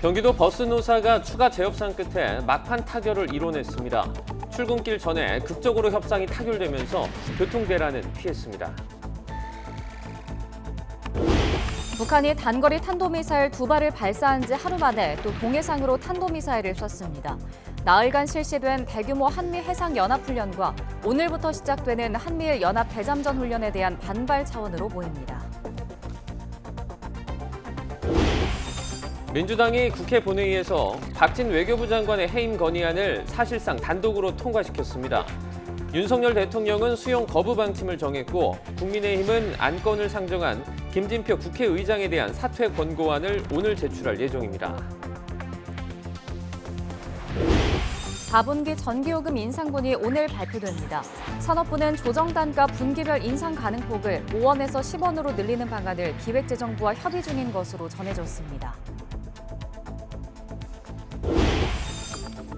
경기도 버스노사가 추가 재협상 끝에 막판 타결을 이뤄냈습니다. 출근길 전에 극적으로 협상이 타결되면서 교통대란은 피했습니다. 북한이 단거리 탄도미사일 2발을 발사한 지 하루 만에 또 동해상으로 탄도미사일을 쐈습니다. 나흘간 실시된 대규모 한미 해상연합훈련과 오늘부터 시작되는 한미일 연합 대잠전 훈련에 대한 반발 차원으로 보입니다. 민주당이 국회 본회의에서 박진 외교부 장관의 해임 건의안을 사실상 단독으로 통과시켰습니다. 윤석열 대통령은 수용 거부 방침을 정했고 국민의힘은 안건을 상정한 김진표 국회의장에 대한 사퇴 권고안을 오늘 제출할 예정입니다. 4분기 전기요금 인상분이 오늘 발표됩니다. 산업부는 조정단가 분기별 인상 가능폭을 5원에서 10원으로 늘리는 방안을 기획재정부와 협의 중인 것으로 전해졌습니다.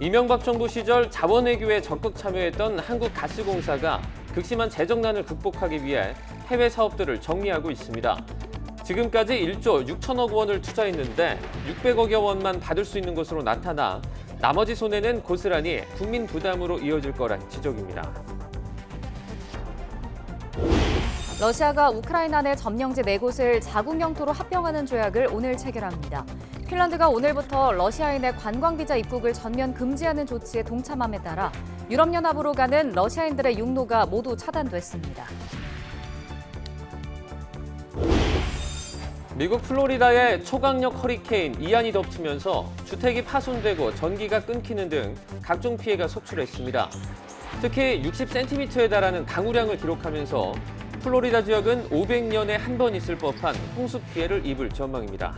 이명박 정부 시절 자원외교에 적극 참여했던 한국가스공사가 극심한 재정난을 극복하기 위해 해외 사업들을 정리하고 있습니다. 지금까지 1조 6천억 원을 투자했는데 600억여 원만 받을 수 있는 것으로 나타나 나머지 손해는 고스란히 국민 부담으로 이어질 거란 지적입니다. 러시아가 우크라이나 내 점령지 4곳을 자국 영토로 합병하는 조약을 오늘 체결합니다. 핀란드가 오늘부터 러시아인의 관광비자 입국을 전면 금지하는 조치에 동참함에 따라 유럽연합으로 가는 러시아인들의 육로가 모두 차단됐습니다. 미국 플로리다에 초강력 허리케인 이안이 덮치면서 주택이 파손되고 전기가 끊기는 등 각종 피해가 속출했습니다. 특히 60cm에 달하는 강우량을 기록하면서 플로리다 지역은 500년에 한 번 있을 법한 홍수 피해를 입을 전망입니다.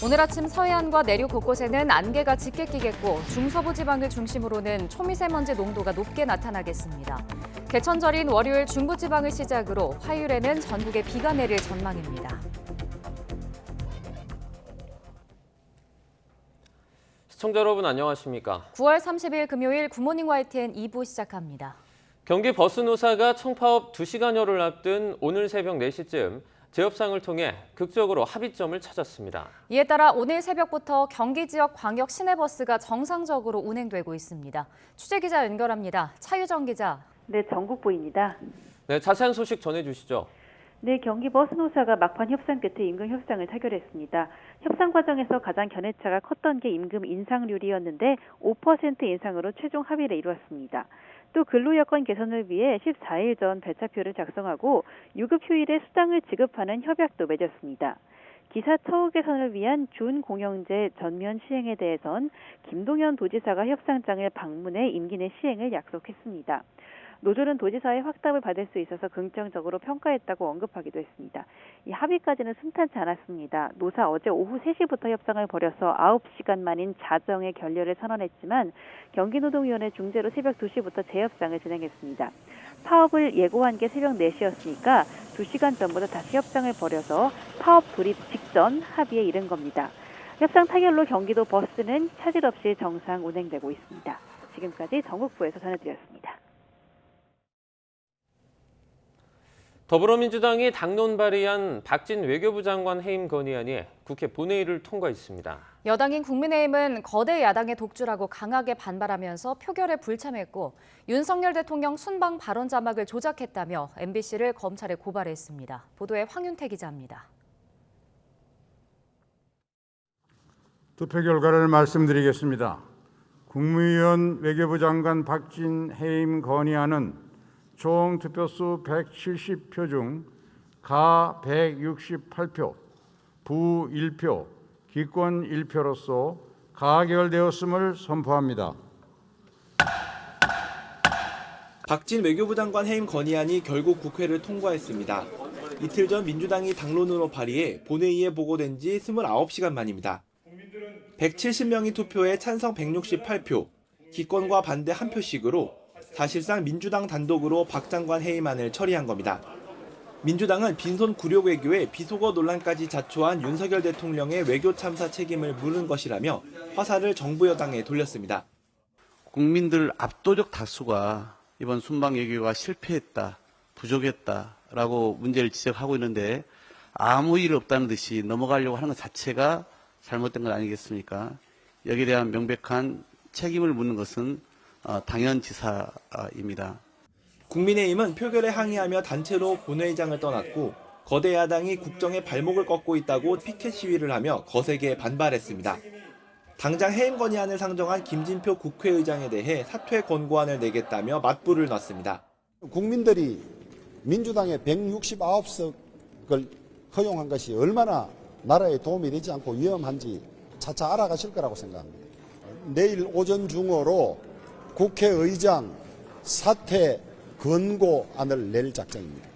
오늘 아침 서해안과 내륙 곳곳에는 안개가 짙게 끼겠고 중서부 지방을 중심으로는 초미세먼지 농도가 높게 나타나겠습니다. 개천절인 월요일 중부지방을 시작으로 화요일에는 전국에 비가 내릴 전망입니다. 시청자 여러분 안녕하십니까? 9월 30일 금요일 굿모닝 YTN 2부 시작합니다. 경기 버스노사가 청파업 2시간여를 앞둔 오늘 새벽 4시쯤 재협상을 통해 극적으로 합의점을 찾았습니다. 이에 따라 오늘 새벽부터 경기 지역 광역 시내버스가 정상적으로 운행되고 있습니다. 취재기자 연결합니다. 차유정 기자. 네, 전국보입니다. 네, 자세한 소식 전해주시죠. 네, 경기 버스노사가 막판 협상 끝에 임금 협상을 타결했습니다. 협상 과정에서 가장 견해차가 컸던 게 임금 인상률이었는데 5% 인상으로 최종 합의를 이루었습니다. 또 근로여건 개선을 위해 14일 전 배차표를 작성하고 유급 휴일에 수당을 지급하는 협약도 맺었습니다. 기사 처우 개선을 위한 준공영제 전면 시행에 대해선 김동연 도지사가 협상장을 방문해 임기 내 시행을 약속했습니다. 노조는 도지사의 확답을 받을 수 있어서 긍정적으로 평가했다고 언급하기도 했습니다. 이 합의까지는 순탄치 않았습니다. 노사 어제 오후 3시부터 협상을 벌여서 9시간 만인 자정의 결렬을 선언했지만 경기노동위원회 중재로 새벽 2시부터 재협상을 진행했습니다. 파업을 예고한 게 새벽 4시였으니까 2시간 전부터 다시 협상을 벌여서 파업 돌입 직전 합의에 이른 겁니다. 협상 타결로 경기도 버스는 차질 없이 정상 운행되고 있습니다. 지금까지 전국부에서 전해드렸습니다. 더불어민주당이 당론 발의한 박진 외교부 장관 해임 건의안이 국회 본회의를 통과했습니다. 여당인 국민의힘은 거대 야당의 독주라고 강하게 반발하면서 표결에 불참했고 윤석열 대통령 순방 발언 자막을 조작했다며 MBC를 검찰에 고발했습니다. 보도에 황윤태 기자입니다. 투표 결과를 말씀드리겠습니다. 국무위원 외교부 장관 박진 해임 건의안은 총 투표수 170표 중 가 168표, 부 1표, 기권 1표로서 가결되었음을 선포합니다. 박진 외교부 장관 해임 건의안이 결국 국회를 통과했습니다. 이틀 전 민주당이 당론으로 발의해 본회의에 보고된 지 29시간 만입니다. 170명이 투표해 찬성 168표, 기권과 반대 1표씩으로 사실상 민주당 단독으로 박 장관 해임안을 처리한 겁니다. 민주당은 빈손 굴욕 외교에 비속어 논란까지 자초한 윤석열 대통령의 외교 참사 책임을 물은 것이라며 화살을 정부 여당에 돌렸습니다. 국민들 압도적 다수가 이번 순방 외교가 실패했다, 부족했다라고 문제를 지적하고 있는데 아무 일 없다는 듯이 넘어가려고 하는 것 자체가 잘못된 것 아니겠습니까? 여기에 대한 명백한 책임을 묻는 것은 당연지사입니다. 국민의힘은 표결에 항의하며 단체로 본회의장을 떠났고 거대 야당이 국정에 발목을 꺾고 있다고 피켓 시위를 하며 거세게 반발했습니다. 당장 해임 건의안을 상정한 김진표 국회의장에 대해 사퇴 권고안을 내겠다며 맞불을 놨습니다. 국민들이 민주당의 169석을 허용한 것이 얼마나 나라에 도움이 되지 않고 위험한지 차차 알아가실 거라고 생각합니다. 내일 오전 중으로 국회의장 사퇴 권고안을 낼 작정입니다.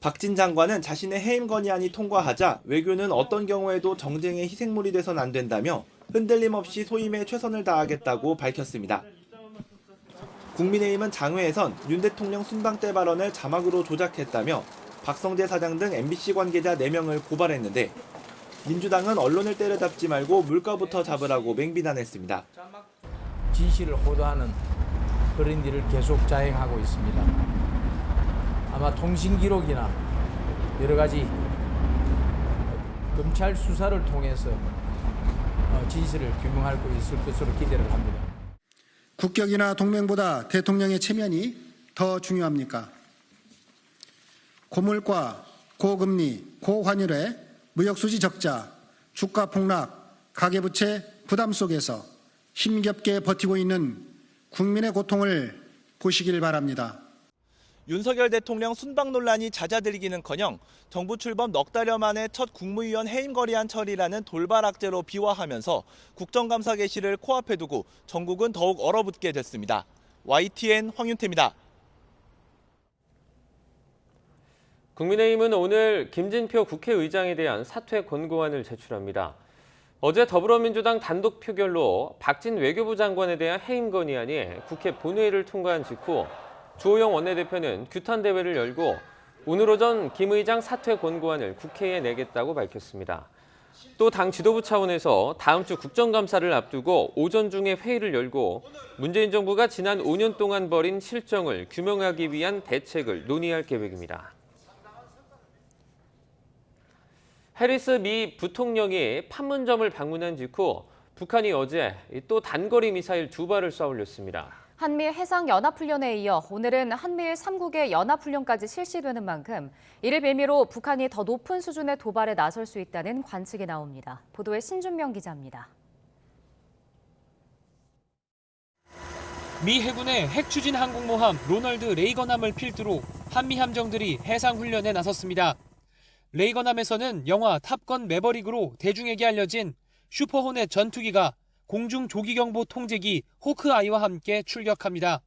박진 장관은 자신의 해임 건의안이 통과하자 외교는 어떤 경우에도 정쟁의 희생물이 돼선 안 된다며 흔들림 없이 소임에 최선을 다하겠다고 밝혔습니다. 국민의힘은 장외에선 윤 대통령 순방 때 발언을 자막으로 조작했다며 박성재 사장 등 MBC 관계자 4명을 고발했는데 민주당은 언론을 때려잡지 말고 물가부터 잡으라고 맹비난했습니다. 진실을 호도하는 그런 일을 계속 자행하고 있습니다. 아마 통신 기록이나 여러 가지 검찰 수사를 통해서 진실을 규명할 수 있을 것으로 기대를 합니다. 국격이나 동맹보다 대통령의 체면이 더 중요합니까? 고물가, 고금리, 고환율에 무역수지 적자, 주가 폭락, 가계부채 부담 속에서 힘겹게 버티고 있는 국민의 고통을 보시길 바랍니다. 윤석열 대통령 순방 논란이 잦아들기는커녕 정부 출범 넉 달여 만에 첫 국무위원 해임 건의안 처리라는 돌발 악재로 비화하면서 국정감사 개시를 코앞에 두고 전국은 더욱 얼어붙게 됐습니다. YTN 황윤태입니다. 국민의힘은 오늘 김진표 국회의장에 대한 사퇴 권고안을 제출합니다. 어제 더불어민주당 단독 표결로 박진 외교부 장관에 대한 해임 건의안이 국회 본회의를 통과한 직후 주호영 원내대표는 규탄 대회를 열고 오늘 오전 김 의장 사퇴 권고안을 국회에 내겠다고 밝혔습니다. 또 당 지도부 차원에서 다음 주 국정감사를 앞두고 오전 중에 회의를 열고 문재인 정부가 지난 5년 동안 벌인 실정을 규명하기 위한 대책을 논의할 계획입니다. 해리스 미 부통령이 판문점을 방문한 직후 북한이 어제 또 단거리 미사일 2발을 쏴 올렸습니다. 한미 해상연합훈련에 이어 오늘은 한미일 3국의 연합훈련까지 실시되는 만큼 이를 빌미로 북한이 더 높은 수준의 도발에 나설 수 있다는 관측이 나옵니다. 보도에 신준명 기자입니다. 미 해군의 핵추진 항공모함 로널드 레이건함을 필두로 한미 함정들이 해상훈련에 나섰습니다. 레이건함에서는 영화 탑건 매버릭으로 대중에게 알려진 슈퍼호넷 전투기가 공중 조기경보 통제기 호크아이와 함께 출격합니다.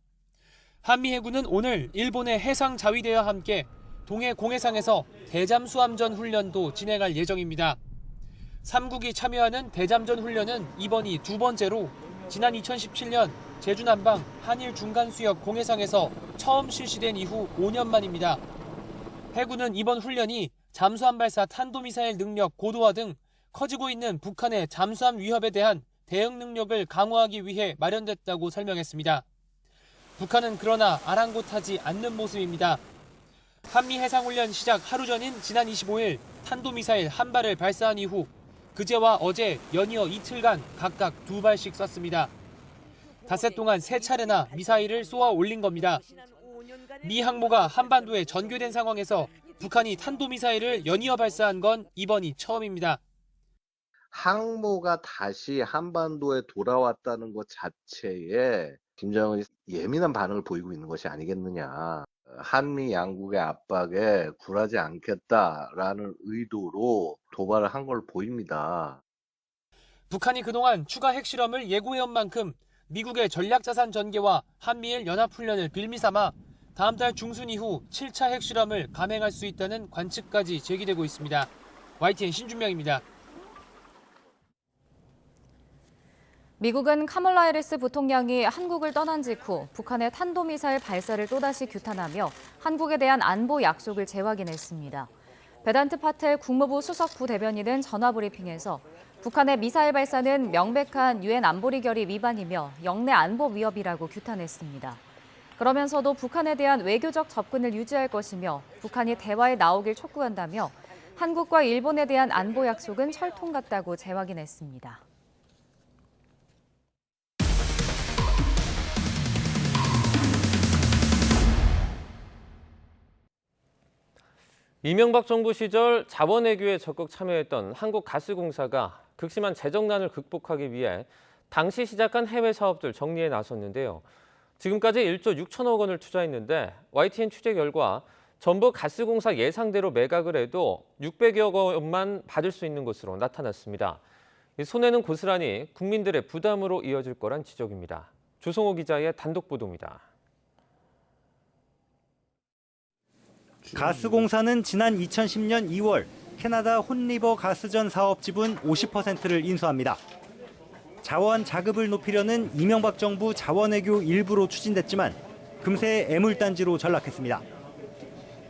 한미 해군은 오늘 일본의 해상자위대와 함께 동해 공해상에서 대잠수함전 훈련도 진행할 예정입니다. 3국이 참여하는 대잠전 훈련은 이번이 두 번째로 지난 2017년 제주 남방 한일 중간수역 공해상에서 처음 실시된 이후 5년 만입니다. 해군은 이번 훈련이 잠수함 발사 탄도미사일 능력 고도화 등 커지고 있는 북한의 잠수함 위협에 대한 대응 능력을 강화하기 위해 마련됐다고 설명했습니다. 북한은 그러나 아랑곳하지 않는 모습입니다. 한미 해상훈련 시작 하루 전인 지난 25일 탄도미사일 한 발을 발사한 이후 그제와 어제 연이어 이틀간 각각 2발씩 쐈습니다. 닷새 동안 3차례나 미사일을 쏘아 올린 겁니다. 미 항모가 한반도에 전개된 상황에서 북한이 탄도미사일을 연이어 발사한 건 이번이 처음입니다. 항모가 다시 한반도에 돌아왔다는 것 자체에 김정은이 예민한 반응을 보이고 있는 것이 아니겠느냐. 한미 양국의 압박에 굴하지 않겠다라는 의도로 도발을 한 걸 보입니다. 북한이 그동안 추가 핵실험을 예고해온 만큼 미국의 전략자산 전개와 한미일 연합훈련을 빌미삼아 다음 달 중순 이후 7차 핵실험을 감행할 수 있다는 관측까지 제기되고 있습니다. YTN 신준명입니다. 미국은 카멀라 해리스 부통령이 한국을 떠난 직후 북한의 탄도미사일 발사를 또다시 규탄하며 한국에 대한 안보 약속을 재확인했습니다. 베단트 파텔 국무부 수석 부대변인은 전화브리핑에서 북한의 미사일 발사는 명백한 유엔 안보리 결의 위반이며 영내 안보 위협이라고 규탄했습니다. 그러면서도 북한에 대한 외교적 접근을 유지할 것이며 북한이 대화에 나오길 촉구한다며 한국과 일본에 대한 안보 약속은 철통 같다고 재확인했습니다. 이명박 정부 시절 자원외교에 적극 참여했던 한국가스공사가 극심한 재정난을 극복하기 위해 당시 시작한 해외 사업들 정리에 나섰는데요. 지금까지 1조 6천억 원을 투자했는데 YTN 취재 결과 전부 가스공사 예상대로 매각을 해도 600여 원만 받을 수 있는 것으로 나타났습니다. 이 손해는 고스란히 국민들의 부담으로 이어질 거란 지적입니다. 조성호 기자의 단독 보도입니다. 가스공사는 지난 2010년 2월 캐나다 혼리버 가스전 사업 지분 50%를 인수합니다. 자원 자급을 높이려는 이명박 정부 자원외교 일부로 추진됐지만 금세 애물단지로 전락했습니다.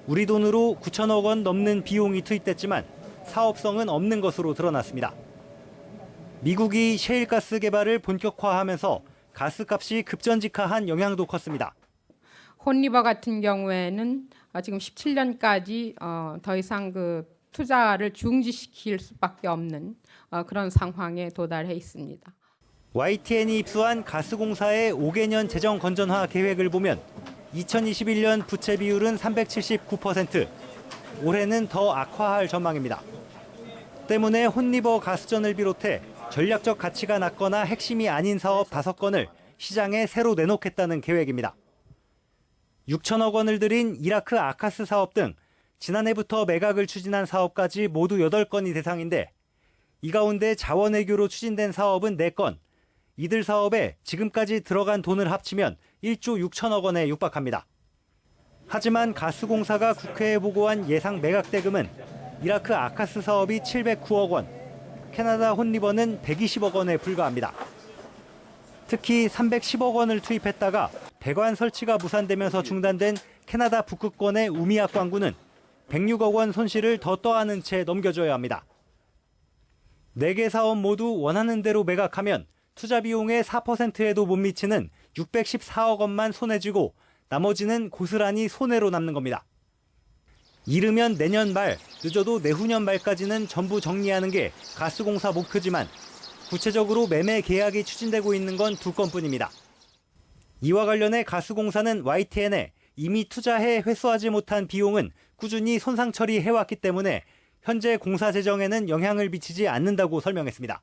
우리 돈으로 9천억 원 넘는 비용이 투입됐지만 사업성은 없는 것으로 드러났습니다. 미국이 셰일가스 개발을 본격화하면서 가스값이 급전직하한 영향도 컸습니다. 혼리버 같은 경우에는 지금 17년까지 더 이상 그 투자를 중지시킬 수밖에 없는 그런 상황에 도달해 있습니다. YTN이 입수한 가스공사의 5개년 재정 건전화 계획을 보면 2021년 부채 비율은 379%, 올해는 더 악화할 전망입니다. 때문에 혼리버 가스전을 비롯해 전략적 가치가 낮거나 핵심이 아닌 사업 5건을 시장에 새로 내놓겠다는 계획입니다. 6천억 원을 들인 이라크 아카스 사업 등 지난해부터 매각을 추진한 사업까지 모두 8건이 대상인데 이 가운데 자원외교로 추진된 사업은 4건, 이들 사업에 지금까지 들어간 돈을 합치면 1조 6천억 원에 육박합니다. 하지만 가스공사가 국회에 보고한 예상 매각 대금은 이라크 아카스 사업이 709억 원, 캐나다 혼리버는 120억 원에 불과합니다. 특히 310억 원을 투입했다가 배관 설치가 무산되면서 중단된 캐나다 북극권의 우미악 광구는 106억 원 손실을 더 떠안은 채 넘겨줘야 합니다. 4개 사업 모두 원하는 대로 매각하면 투자 비용의 4%에도 못 미치는 614억 원만 손해지고 나머지는 고스란히 손해로 남는 겁니다. 이르면 내년 말, 늦어도 내후년 말까지는 전부 정리하는 게 가스공사 목표지만 구체적으로 매매 계약이 추진되고 있는 건 2건뿐입니다. 이와 관련해 가스공사는 YTN에 이미 투자해 회수하지 못한 비용은 꾸준히 손상 처리해왔기 때문에 현재 공사 재정에는 영향을 미치지 않는다고 설명했습니다.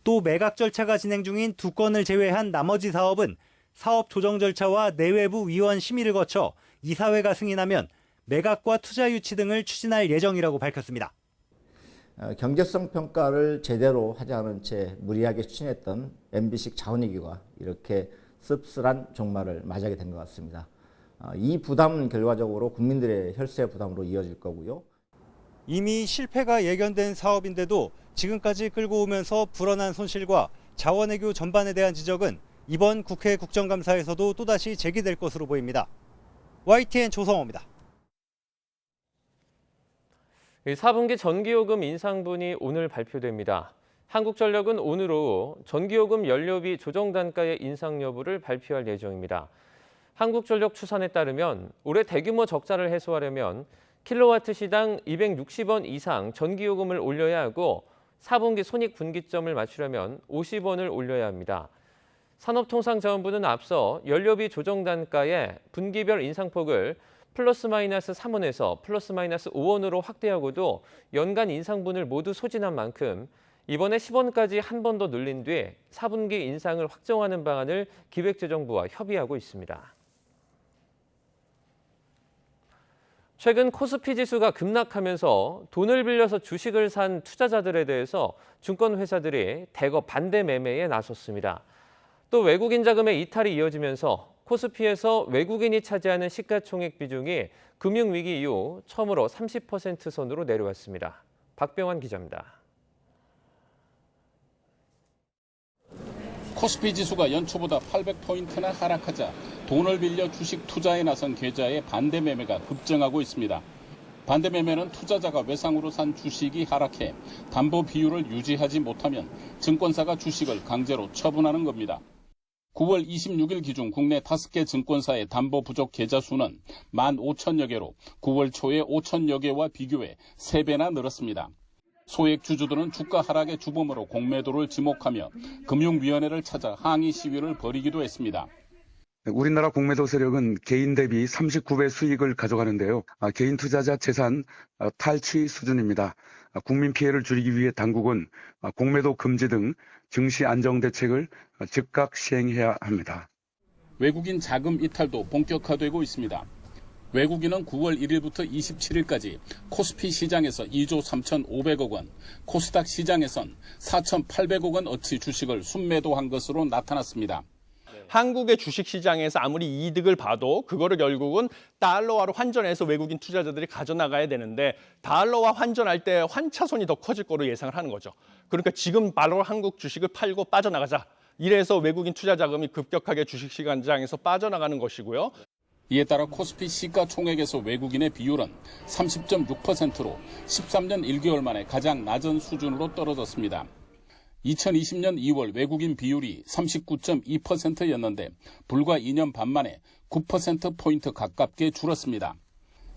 또 매각 절차가 진행 중인 2건을 제외한 나머지 사업은 사업 조정 절차와 내외부 위원 심의를 거쳐 이사회가 승인하면 매각과 투자 유치 등을 추진할 예정이라고 밝혔습니다. 경제성 평가를 제대로 하지 않은 채 무리하게 추진했던 MB식 자원외교가 이렇게 씁쓸한 종말을 맞이하게 된 것 같습니다. 이 부담은 결과적으로 국민들의 혈세 부담으로 이어질 거고요. 이미 실패가 예견된 사업인데도 지금까지 끌고 오면서 불어난 손실과 자원외교 전반에 대한 지적은 이번 국회 국정감사에서도 또다시 제기될 것으로 보입니다. YTN 조성호입니다. 4분기 전기요금 인상분이 오늘 발표됩니다. 한국전력은 오늘 오후 전기요금 연료비 조정 단가의 인상 여부를 발표할 예정입니다. 한국전력 추산에 따르면 올해 대규모 적자를 해소하려면 킬로와트 시당 260원 이상 전기요금을 올려야 하고 4분기 손익분기점을 맞추려면 50원을 올려야 합니다. 산업통상자원부는 앞서 연료비 조정 단가의 분기별 인상폭을 플러스 마이너스 3원에서 플러스 마이너스 5원으로 확대하고도 연간 인상분을 모두 소진한 만큼 이번에 10원까지 한 번 더 늘린 뒤 4분기 인상을 확정하는 방안을 기획재정부와 협의하고 있습니다. 최근 코스피 지수가 급락하면서 돈을 빌려서 주식을 산 투자자들에 대해서 증권회사들이 대거 반대 매매에 나섰습니다. 또 외국인 자금의 이탈이 이어지면서 코스피에서 외국인이 차지하는 시가총액 비중이 금융위기 이후 처음으로 30% 선으로 내려왔습니다. 박병환 기자입니다. 코스피 지수가 연초보다 800포인트나 하락하자 돈을 빌려 주식 투자에 나선 계좌의 반대 매매가 급증하고 있습니다. 반대 매매는 투자자가 외상으로 산 주식이 하락해 담보 비율을 유지하지 못하면 증권사가 주식을 강제로 처분하는 겁니다. 9월 26일 기준 국내 5개 증권사의 담보 부족 계좌 수는 15,000여 개로 9월 초에 5,000여 개와 비교해 3배나 늘었습니다. 소액 주주들은 주가 하락의 주범으로 공매도를 지목하며 금융위원회를 찾아 항의 시위를 벌이기도 했습니다. 우리나라 공매도 세력은 개인 대비 39배 수익을 가져가는데요. 개인 투자자 재산 탈취 수준입니다. 국민 피해를 줄이기 위해 당국은 공매도 금지 등 증시 안정 대책을 즉각 시행해야 합니다. 외국인 자금 이탈도 본격화되고 있습니다. 외국인은 9월 1일부터 27일까지 코스피 시장에서 2조 3,500억 원, 코스닥 시장에선 4,800억 원 어치 주식을 순매도한 것으로 나타났습니다. 한국의 주식시장에서 아무리 이득을 봐도 그거를 결국은 달러화로 환전해서 외국인 투자자들이 가져나가야 되는데 달러화 환전할 때 환차손이 더 커질 거로 예상을 하는 거죠. 그러니까 지금 바로 한국 주식을 팔고 빠져나가자. 이래서 외국인 투자 자금이 급격하게 주식시장에서 빠져나가는 것이고요. 이에 따라 코스피 시가총액에서 외국인의 비율은 30.6%로 13년 1개월 만에 가장 낮은 수준으로 떨어졌습니다. 2020년 2월 외국인 비율이 39.2%였는데 불과 2년 반 만에 9%포인트 가깝게 줄었습니다.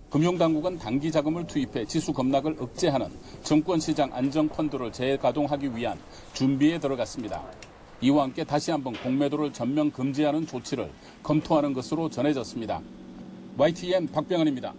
금융당국은 단기 자금을 투입해 지수 급락을 억제하는 증권시장 안정펀드를 재가동하기 위한 준비에 들어갔습니다. 이와 함께 다시 한번 공매도를 전면 금지하는 조치를 검토하는 것으로 전해졌습니다. YTN 박병헌입니다.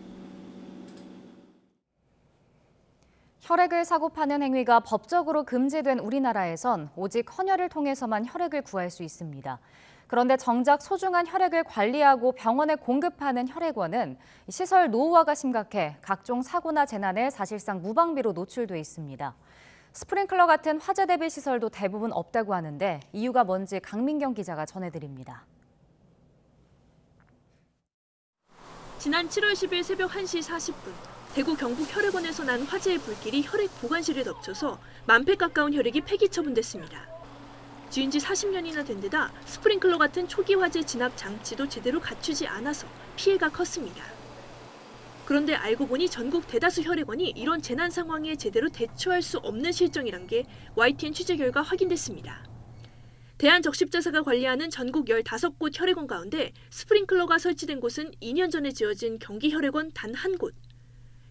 혈액을 사고 파는 행위가 법적으로 금지된 우리나라에선 오직 헌혈을 통해서만 혈액을 구할 수 있습니다. 그런데 정작 소중한 혈액을 관리하고 병원에 공급하는 혈액원은 시설 노후화가 심각해 각종 사고나 재난에 사실상 무방비로 노출돼 있습니다. 스프링클러 같은 화재 대비 시설도 대부분 없다고 하는데 이유가 뭔지 강민경 기자가 전해드립니다. 지난 7월 10일 새벽 1시 40분. 대구 경북 혈액원에서 난 화재의 불길이 혈액 보관실에 덮쳐서 10,000팩 가까운 혈액이 폐기 처분됐습니다. 지은 지 40년이나 된 데다 스프링클러 같은 초기 화재 진압 장치도 제대로 갖추지 않아서 피해가 컸습니다. 그런데 알고 보니 전국 대다수 혈액원이 이런 재난 상황에 제대로 대처할 수 없는 실정이란 게 YTN 취재 결과 확인됐습니다. 대한적십자사가 관리하는 전국 15곳 혈액원 가운데 스프링클러가 설치된 곳은 2년 전에 지어진 경기 혈액원 단 한 곳.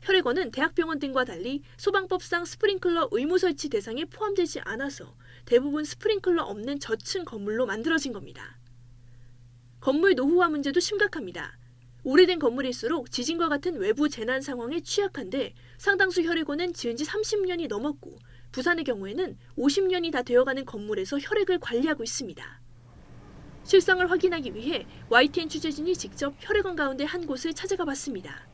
혈액원은 대학병원 등과 달리 소방법상 스프링클러 의무 설치 대상에 포함되지 않아서 대부분 스프링클러 없는 저층 건물로 만들어진 겁니다. 건물 노후화 문제도 심각합니다. 오래된 건물일수록 지진과 같은 외부 재난 상황에 취약한데 상당수 혈액원은 지은 지 30년이 넘었고 부산의 경우에는 50년이 다 되어가는 건물에서 혈액을 관리하고 있습니다. 실상을 확인하기 위해 YTN 취재진이 직접 혈액원 가운데 한 곳을 찾아가 봤습니다.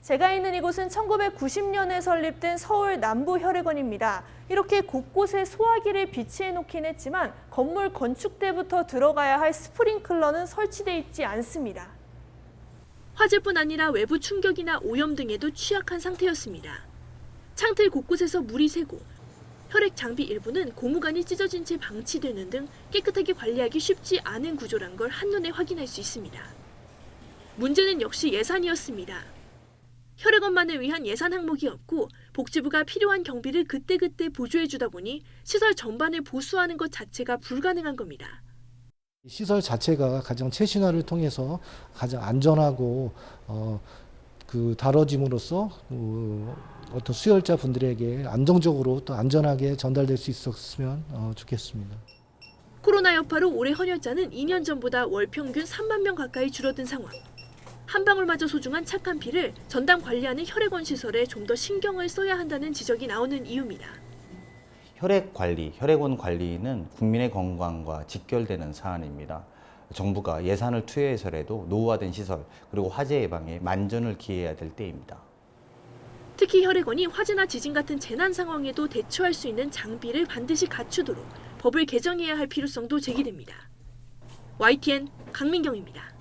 제가 있는 이곳은 1990년에 설립된 서울 남부혈액원입니다. 이렇게 곳곳에 소화기를 비치해 놓긴 했지만 건물 건축 때부터 들어가야 할 스프링클러는 설치돼 있지 않습니다. 화재뿐 아니라 외부 충격이나 오염 등에도 취약한 상태였습니다. 창틀 곳곳에서 물이 새고 혈액 장비 일부는 고무관이 찢어진 채 방치되는 등 깨끗하게 관리하기 쉽지 않은 구조란 걸 한눈에 확인할 수 있습니다. 문제는 역시 예산이었습니다. 혈액원만을 위한 예산 항목이 없고 복지부가 필요한 경비를 그때그때 보조해주다 보니 시설 전반을 보수하는 것 자체가 불가능한 겁니다. 시설 자체가 가장 최신화를 통해서 가장 안전하고 다뤄짐으로써 어떤 수혈자 분들에게 안정적으로 또 안전하게 전달될 수 있었으면 좋겠습니다. 코로나 여파로 올해 헌혈자는 2년 전보다 월 평균 3만 명 가까이 줄어든 상황. 한 방울마저 소중한 착한 피를 전담 관리하는 혈액원 시설에 좀 더 신경을 써야 한다는 지적이 나오는 이유입니다. 혈액 관리, 혈액원 관리는 국민의 건강과 직결되는 사안입니다. 정부가 예산을 투여해서라도 노후화된 시설 그리고 화재 예방에 만전을 기해야 될 때입니다. 특히 혈액원이 화재나 지진 같은 재난 상황에도 대처할 수 있는 장비를 반드시 갖추도록 법을 개정해야 할 필요성도 제기됩니다. YTN 강민경입니다.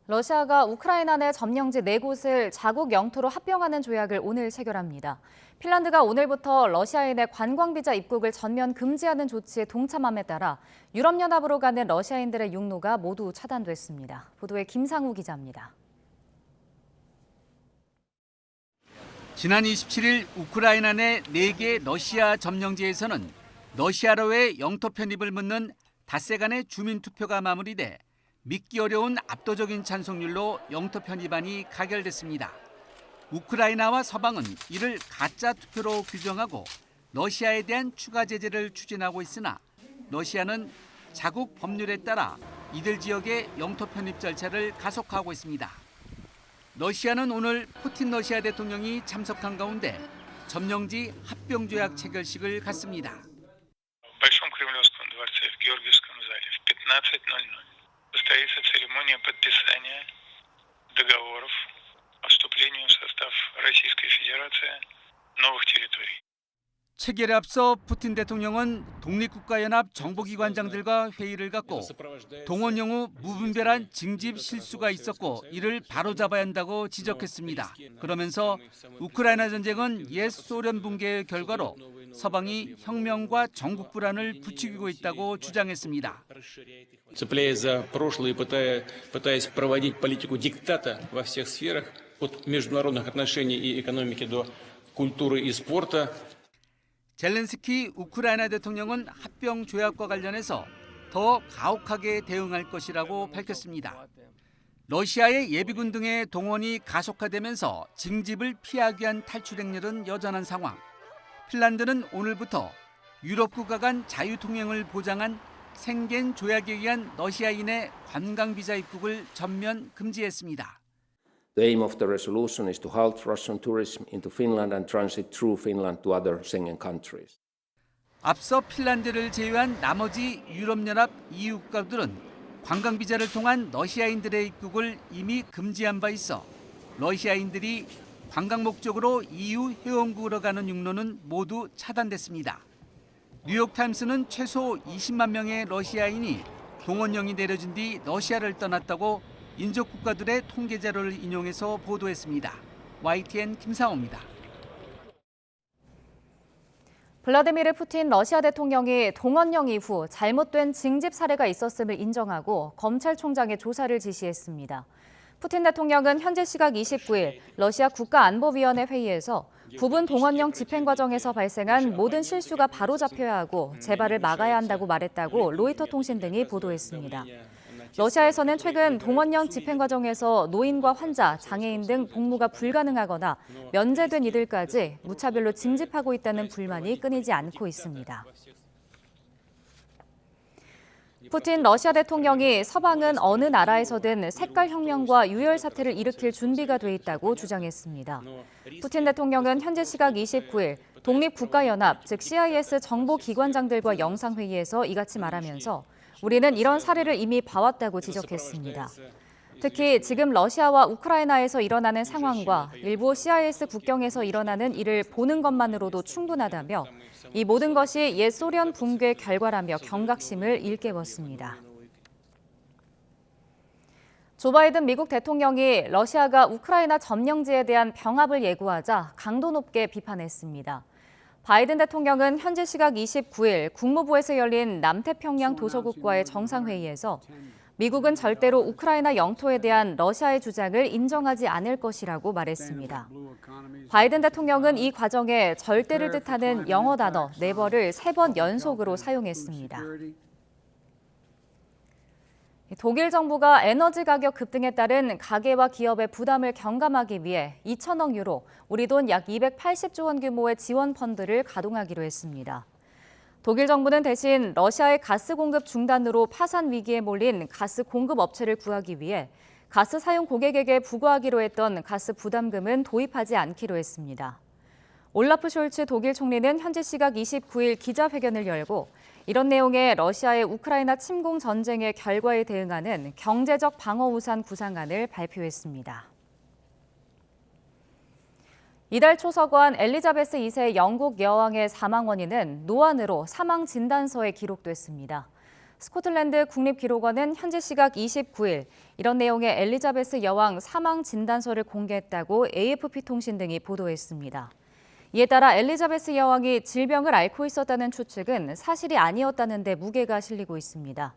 러시아가 우크라이나 내 점령지 4곳을 자국 영토로 합병하는 조약을 오늘 체결합니다. 핀란드가 오늘부터 러시아인의 관광비자 입국을 전면 금지하는 조치에 동참함에 따라 유럽연합으로 가는 러시아인들의 육로가 모두 차단됐습니다. 보도에 김상우 기자입니다. 지난 27일 우크라이나 내 4개 러시아 점령지에서는 러시아로의 영토 편입을 묻는 닷새 간의 주민투표가 마무리돼 믿기 어려운 압도적인 찬성률로 영토 편입안이 가결됐습니다. 우크라이나와 서방은 이를 가짜 투표로 규정하고 러시아에 대한 추가 제재를 추진하고 있으나 러시아는 자국 법률에 따라 이들 지역의 영토 편입 절차를 가속화하고 있습니다. 러시아는 오늘 푸틴 러시아 대통령이 참석한 가운데 점령지 합병조약 체결식을 갖습니다. Большом Кремлевском дворце в Георгиевском зале в 15:00 состоится церемония подписания договоров о вступлении в состав Российской Федерации новых территорий. 체결에 앞서 푸틴 대통령은 독립국가연합 정보기관장들과 회의를 갖고 동원 영후 무분별한 징집 실수가 있었고 이를 바로잡아야 한다고 지적했습니다. 그러면서 우크라이나 전쟁은 옛 소련 붕괴의 결과로 서방이 혁명과 전국 불안을 부추기고 있다고 주장했습니다. Цепляясь за прошлое и пытаясь проводить политику диктата во всех сферах, от международных отношений и экономики до культуры и спорта. 젤렌스키 우크라이나 대통령은 합병 조약과 관련해서 더 가혹하게 대응할 것이라고 밝혔습니다. 러시아의 예비군 등의 동원이 가속화되면서 징집을 피하기 위한 탈출 행렬은 여전한 상황. 핀란드는 오늘부터 유럽 국가 간 자유통행을 보장한 생겐 조약에 의한 러시아인의 관광 비자 입국을 전면 금지했습니다. The aim of the resolution is to halt Russian tourism into Finland and transit through Finland to other Schengen countries. 앞서 핀란드를 제외한 나머지 유럽연합 EU 국가들은 관광 비자를 통한 러시아인들의 입국을 이미 금지한 바 있어 러시아인들이 관광 목적으로 EU 회원국으로 가는 육로는 모두 차단됐습니다. 뉴욕타임스는 최소 20만 명의 러시아인이 동원령이 내려진 뒤 러시아를 떠났다고 인접 국가들의 통계 자료를 인용해서 보도했습니다. YTN 김상호입니다. 블라디미르 푸틴 러시아 대통령이 동원령 이후 잘못된 징집 사례가 있었음을 인정하고 검찰총장에 조사를 지시했습니다. 푸틴 대통령은 현재 시각 29일 러시아 국가안보위원회 회의에서 부분 동원령 집행 과정에서 발생한 모든 실수가 바로잡혀야 하고 재발을 막아야 한다고 말했다고 로이터 통신 등이 보도했습니다. 러시아에서는 최근 동원령 집행 과정에서 노인과 환자, 장애인 등 복무가 불가능하거나 면제된 이들까지 무차별로 징집하고 있다는 불만이 끊이지 않고 있습니다. 푸틴 러시아 대통령이 서방은 어느 나라에서든 색깔혁명과 유혈 사태를 일으킬 준비가 돼 있다고 주장했습니다. 푸틴 대통령은 현재 시각 29일 독립국가연합, 즉 CIS 정보기관장들과 영상회의에서 이같이 말하면서 우리는 이런 사례를 이미 봐왔다고 지적했습니다. 특히 지금 러시아와 우크라이나에서 일어나는 상황과 일부 CIS 국경에서 일어나는 일을 보는 것만으로도 충분하다며 이 모든 것이 옛 소련 붕괴 결과라며 경각심을 일깨웠습니다. 조 바이든 미국 대통령이 러시아가 우크라이나 점령지에 대한 병합을 예고하자 강도 높게 비판했습니다. 바이든 대통령은 현재 시각 29일 국무부에서 열린 남태평양 도서국과의 정상회의에서 미국은 절대로 우크라이나 영토에 대한 러시아의 주장을 인정하지 않을 것이라고 말했습니다. 바이든 대통령은 이 과정에 절대를 뜻하는 영어 단어 never를 3번 연속으로 사용했습니다. 독일 정부가 에너지 가격 급등에 따른 가계와 기업의 부담을 경감하기 위해 2천억 유로, 우리 돈 약 280조 원 규모의 지원 펀드를 가동하기로 했습니다. 독일 정부는 대신 러시아의 가스 공급 중단으로 파산 위기에 몰린 가스 공급 업체를 구하기 위해 가스 사용 고객에게 부과하기로 했던 가스 부담금은 도입하지 않기로 했습니다. 올라프 숄츠 독일 총리는 현재 시각 29일 기자회견을 열고 이런 내용의 러시아의 우크라이나 침공 전쟁의 결과에 대응하는 경제적 방어 우산 구상안을 발표했습니다. 이달 초 서거한 엘리자베스 2세 영국 여왕의 사망 원인은 노안으로 사망 진단서에 기록됐습니다. 스코틀랜드 국립기록원은 현재 시각 29일 이런 내용의 엘리자베스 여왕 사망 진단서를 공개했다고 AFP 통신 등이 보도했습니다. 이에 따라 엘리자베스 여왕이 질병을 앓고 있었다는 추측은 사실이 아니었다는 데 무게가 실리고 있습니다.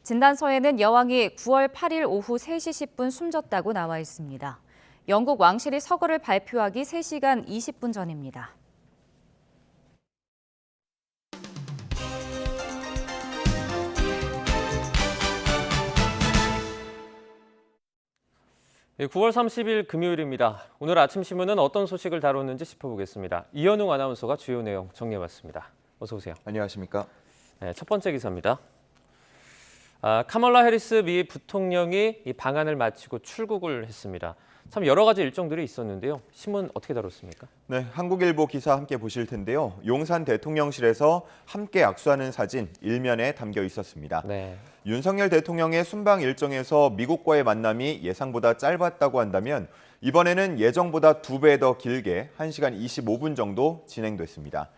진단서에는 여왕이 9월 8일 오후 3시 10분 숨졌다고 나와 있습니다. 영국 왕실이 서거를 발표하기 3시간 20분 전입니다. 9월 30일 금요일입니다. 오늘 아침 신문은 어떤 소식을 다뤘는지 짚어보겠습니다. 이현웅 아나운서가 주요 내용 정리해봤습니다. 어서 오세요. 안녕하십니까? 네, 첫 번째 기사입니다. 카멀라 해리스 미 부통령이 이 방한을 마치고 출국을 했습니다. 참 여러 가지 일정들이 있었는데요. 신문 어떻게 다뤘습니까? 네, 한국일보 기사 함께 보실 텐데요. 용산 대통령실에서 함께 악수하는 사진 일면에 담겨 있었습니다. 네. 윤석열 대통령의 순방 일정에서 미국과의 만남이 예상보다 짧았다고 한다면 이번에는 예정보다 2배 더 길게 1시간 25분 정도 진행됐습니다.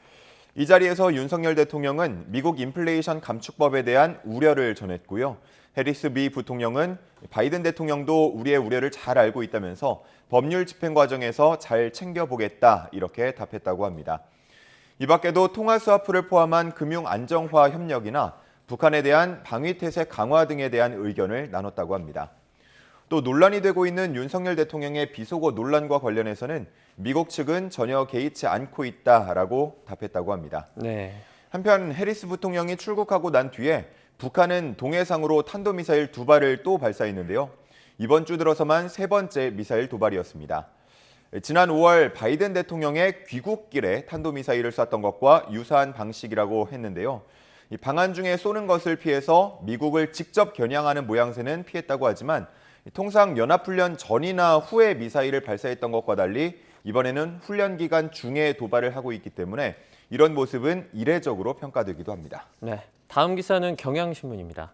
이 자리에서 윤석열 대통령은 미국 인플레이션 감축법에 대한 우려를 전했고요. 해리스 미 부통령은 바이든 대통령도 우리의 우려를 잘 알고 있다면서 법률 집행 과정에서 잘 챙겨보겠다 이렇게 답했다고 합니다. 이 밖에도 통화 스와프를 포함한 금융 안정화 협력이나 북한에 대한 방위 태세 강화 등에 대한 의견을 나눴다고 합니다. 또 논란이 되고 있는 윤석열 대통령의 비속어 논란과 관련해서는 미국 측은 전혀 개의치 않고 있다라고 답했다고 합니다. 네. 한편 해리스 부통령이 출국하고 난 뒤에 북한은 동해상으로 탄도미사일 2발을 또 발사했는데요. 이번 주 들어서만 3번째 미사일 도발이었습니다. 지난 5월 바이든 대통령의 귀국길에 탄도미사일을 쐈던 것과 유사한 방식이라고 했는데요. 이 방한 중에 쏘는 것을 피해서 미국을 직접 겨냥하는 모양새는 피했다고 하지만 통상 연합훈련 전이나 후에 미사일을 발사했던 것과 달리 이번에는 훈련 기간 중에 도발을 하고 있기 때문에 이런 모습은 이례적으로 평가되기도 합니다. 네, 다음 기사는 경향신문입니다.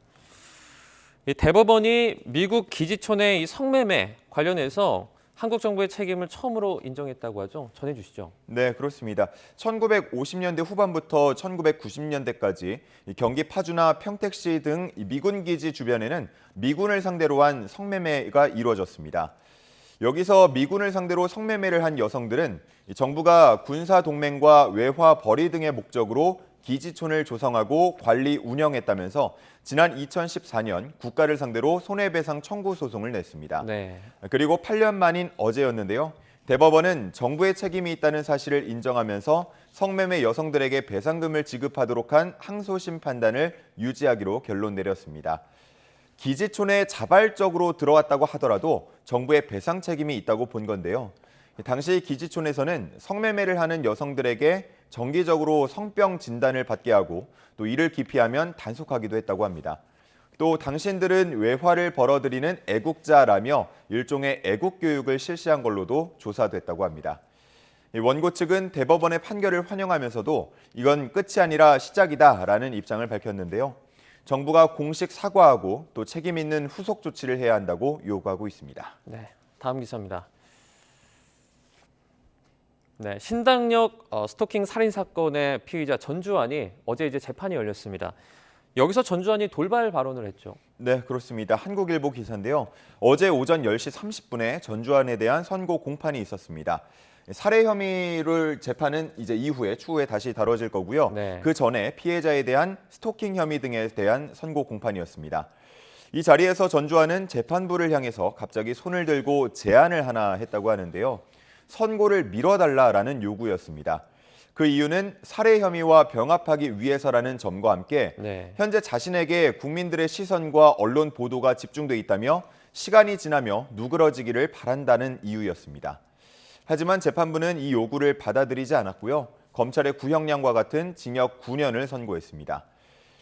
이 대법원이 미국 기지촌의 이 성매매 관련해서 한국 정부의 책임을 처음으로 인정했다고 하죠. 전해주시죠. 네, 그렇습니다. 1950년대 후반부터 1990년대까지 경기 파주나 평택시 등 미군 기지 주변에는 미군을 상대로 한 성매매가 이루어졌습니다. 여기서 미군을 상대로 성매매를 한 여성들은 정부가 군사동맹과 외화 벌이 등의 목적으로 기지촌을 조성하고 관리 운영했다면서 지난 2014년 국가를 상대로 손해배상 청구 소송을 냈습니다. 네. 그리고 8년 만인 어제였는데요. 대법원은 정부의 책임이 있다는 사실을 인정하면서 성매매 여성들에게 배상금을 지급하도록 한 항소심 판단을 유지하기로 결론 내렸습니다. 기지촌에 자발적으로 들어왔다고 하더라도 정부의 배상 책임이 있다고 본 건데요. 당시 기지촌에서는 성매매를 하는 여성들에게 정기적으로 성병 진단을 받게 하고 또 이를 기피하면 단속하기도 했다고 합니다. 또 당신들은 외화를 벌어들이는 애국자라며 일종의 애국교육을 실시한 걸로도 조사됐다고 합니다. 원고 측은 대법원의 판결을 환영하면서도 이건 끝이 아니라 시작이다라는 입장을 밝혔는데요. 정부가 공식 사과하고 또 책임 있는 후속 조치를 해야 한다고 요구하고 있습니다. 네, 다음 기사입니다. 네, 신당역 스토킹 살인 사건의 피의자 전주환이 어제 재판이 열렸습니다. 여기서 전주환이 돌발 발언을 했죠. 네, 그렇습니다. 한국일보 기사인데요. 어제 오전 10시 30분에 전주환에 대한 선고 공판이 있었습니다. 살해 혐의를 재판은 이제 추후에 다시 다뤄질 거고요. 네. 그 전에 피해자에 대한 스토킹 혐의 등에 대한 선고 공판이었습니다. 이 자리에서 전주환은 재판부를 향해서 갑자기 손을 들고 제안을 하나 했다고 하는데요. 선고를 미뤄달라라는 요구였습니다. 그 이유는 살해 혐의와 병합하기 위해서라는 점과 함께 현재 자신에게 국민들의 시선과 언론 보도가 집중돼 있다며 시간이 지나며 누그러지기를 바란다는 이유였습니다. 하지만 재판부는 이 요구를 받아들이지 않았고요. 검찰의 구형량과 같은 징역 9년을 선고했습니다.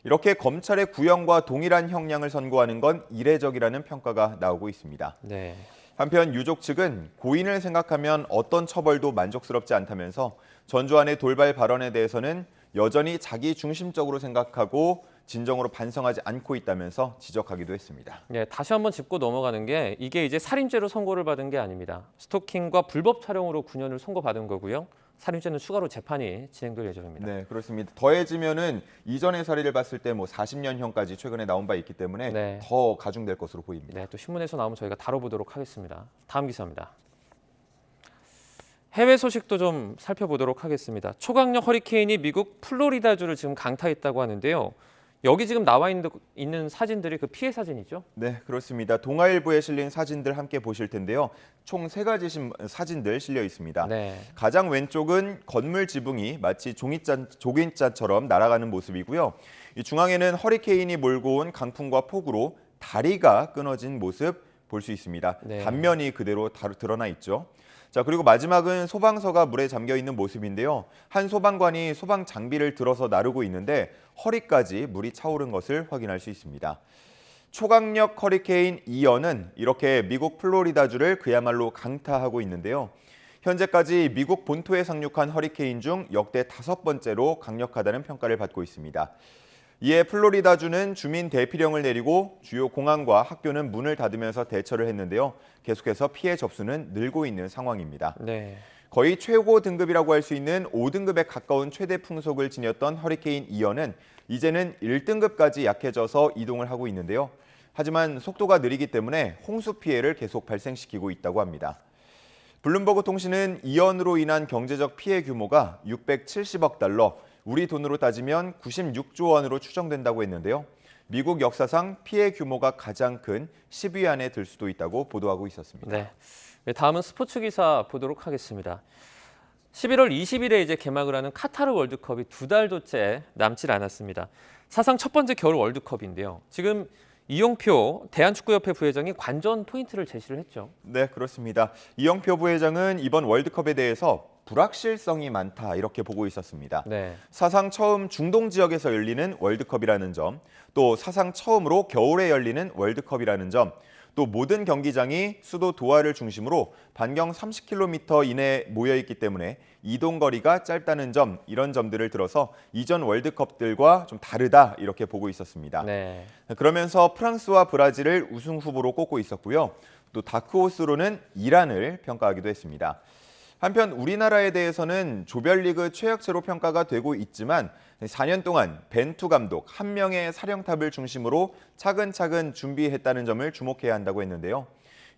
이렇게 검찰의 구형과 동일한 형량을 선고하는 건 이례적이라는 평가가 나오고 있습니다. 네. 한편 유족 측은 고인을 생각하면 어떤 처벌도 만족스럽지 않다면서 전주환의 돌발 발언에 대해서는 여전히 자기 중심적으로 생각하고 진정으로 반성하지 않고 있다면서 지적하기도 했습니다. 네, 다시 한번 짚고 넘어가는 게 이게 살인죄로 선고를 받은 게 아닙니다. 스토킹과 불법 촬영으로 9년을 선고받은 거고요. 살인죄는 추가로 재판이 진행될 예정입니다. 네, 그렇습니다. 더해지면은 이전의 사례를 봤을 때 40년형까지 최근에 나온 바 있기 때문에 더 가중될 것으로 보입니다. 네, 또 신문에서 나오면 저희가 다뤄보도록 하겠습니다. 다음 기사입니다. 해외 소식도 좀 살펴보도록 하겠습니다. 초강력 허리케인이 미국 플로리다주를 지금 강타했다고 하는데요. 여기 지금 나와 있는 사진들이 그 피해 사진이죠? 네, 그렇습니다. 동아일보에 실린 사진들 함께 보실 텐데요. 총 3가지 사진들 실려 있습니다. 네. 가장 왼쪽은 건물 지붕이 마치 조gin자처럼 날아가는 모습이고요. 이 중앙에는 허리케인이 몰고 온 강풍과 폭우로 다리가 끊어진 모습 볼 수 있습니다. 네. 단면이 그대로 드러나 있죠. 자, 그리고 마지막은 소방서가 물에 잠겨 있는 모습인데요. 한 소방관이 소방 장비를 들어서 나르고 있는데 허리까지 물이 차오른 것을 확인할 수 있습니다. 초강력 허리케인 이언은 이렇게 미국 플로리다주를 그야말로 강타하고 있는데요. 현재까지 미국 본토에 상륙한 허리케인 중 역대 5번째로 강력하다는 평가를 받고 있습니다. 이에 플로리다주는 주민 대피령을 내리고 주요 공항과 학교는 문을 닫으면서 대처를 했는데요. 계속해서 피해 접수는 늘고 있는 상황입니다. 네. 거의 최고 등급이라고 할 수 있는 5등급에 가까운 최대 풍속을 지녔던 허리케인 이언은 이제는 1등급까지 약해져서 이동을 하고 있는데요. 하지만 속도가 느리기 때문에 홍수 피해를 계속 발생시키고 있다고 합니다. 블룸버그 통신은 이언으로 인한 경제적 피해 규모가 670억 달러, 우리 돈으로 따지면 96조 원으로 추정된다고 했는데요. 미국 역사상 피해 규모가 가장 큰 10위 안에 들 수도 있다고 보도하고 있었습니다. 네. 다음은 스포츠 기사 보도록 하겠습니다. 11월 20일에 이제 개막을 하는 카타르 월드컵이 2달도째 남질 않았습니다. 사상 첫 번째 겨울 월드컵인데요. 지금 이용표 대한축구협회 부회장이 관전 포인트를 제시를 했죠. 네, 그렇습니다. 이용표 부회장은 이번 월드컵에 대해서 불확실성이 많다 이렇게 보고 있었습니다. 네. 사상 처음 중동 지역에서 열리는 월드컵이라는 점, 또 사상 처음으로 겨울에 열리는 월드컵이라는 점, 또 모든 경기장이 수도 도하를 중심으로 반경 30km 이내에 모여 있기 때문에 이동 거리가 짧다는 점, 이런 점들을 들어서 이전 월드컵들과 좀 다르다 이렇게 보고 있었습니다. 네. 그러면서 프랑스와 브라질을 우승 후보로 꼽고 있었고요. 또 다크호스로는 이란을 평가하기도 했습니다. 한편 우리나라에 대해서는 조별리그 최약체로 평가가 되고 있지만 4년 동안 벤투 감독 한 명의 사령탑을 중심으로 차근차근 준비했다는 점을 주목해야 한다고 했는데요.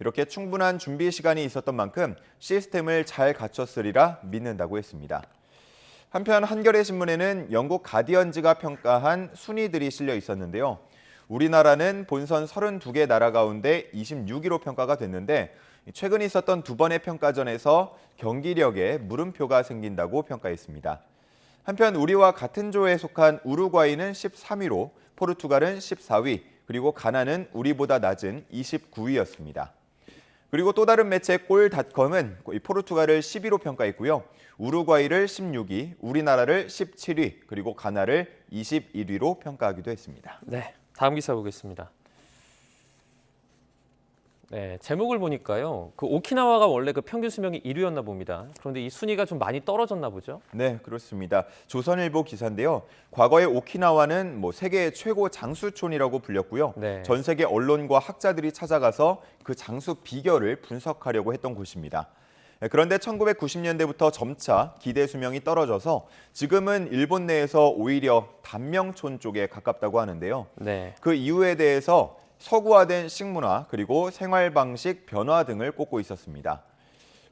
이렇게 충분한 준비 시간이 있었던 만큼 시스템을 잘 갖췄으리라 믿는다고 했습니다. 한편 한겨레 신문에는 영국 가디언즈가 평가한 순위들이 실려 있었는데요. 우리나라는 본선 32개 나라 가운데 26위로 평가가 됐는데 최근 있었던 2번의 평가전에서 경기력에 물음표가 생긴다고 평가했습니다. 한편 우리와 같은 조에 속한 우루과이는 13위로 포르투갈은 14위, 그리고 가나는 우리보다 낮은 29위였습니다. 그리고 또 다른 매체 골닷컴은 포르투갈을 10위로 평가했고요. 우루과이를 16위, 우리나라를 17위, 그리고 가나를 21위로 평가하기도 했습니다. 네, 다음 기사 보겠습니다. 네, 제목을 보니까요. 그 오키나와가 원래 그 평균 수명이 1위였나 봅니다. 그런데 이 순위가 좀 많이 떨어졌나 보죠? 네, 그렇습니다. 조선일보 기사인데요. 과거에 오키나와는 세계 최고 장수촌이라고 불렸고요. 네. 전 세계 언론과 학자들이 찾아가서 그 장수 비결을 분석하려고 했던 곳입니다. 그런데 1990년대부터 점차 기대 수명이 떨어져서 지금은 일본 내에서 오히려 단명촌 쪽에 가깝다고 하는데요. 네. 그 이유에 대해서 서구화된 식문화 그리고 생활 방식 변화 등을 꼽고 있었습니다.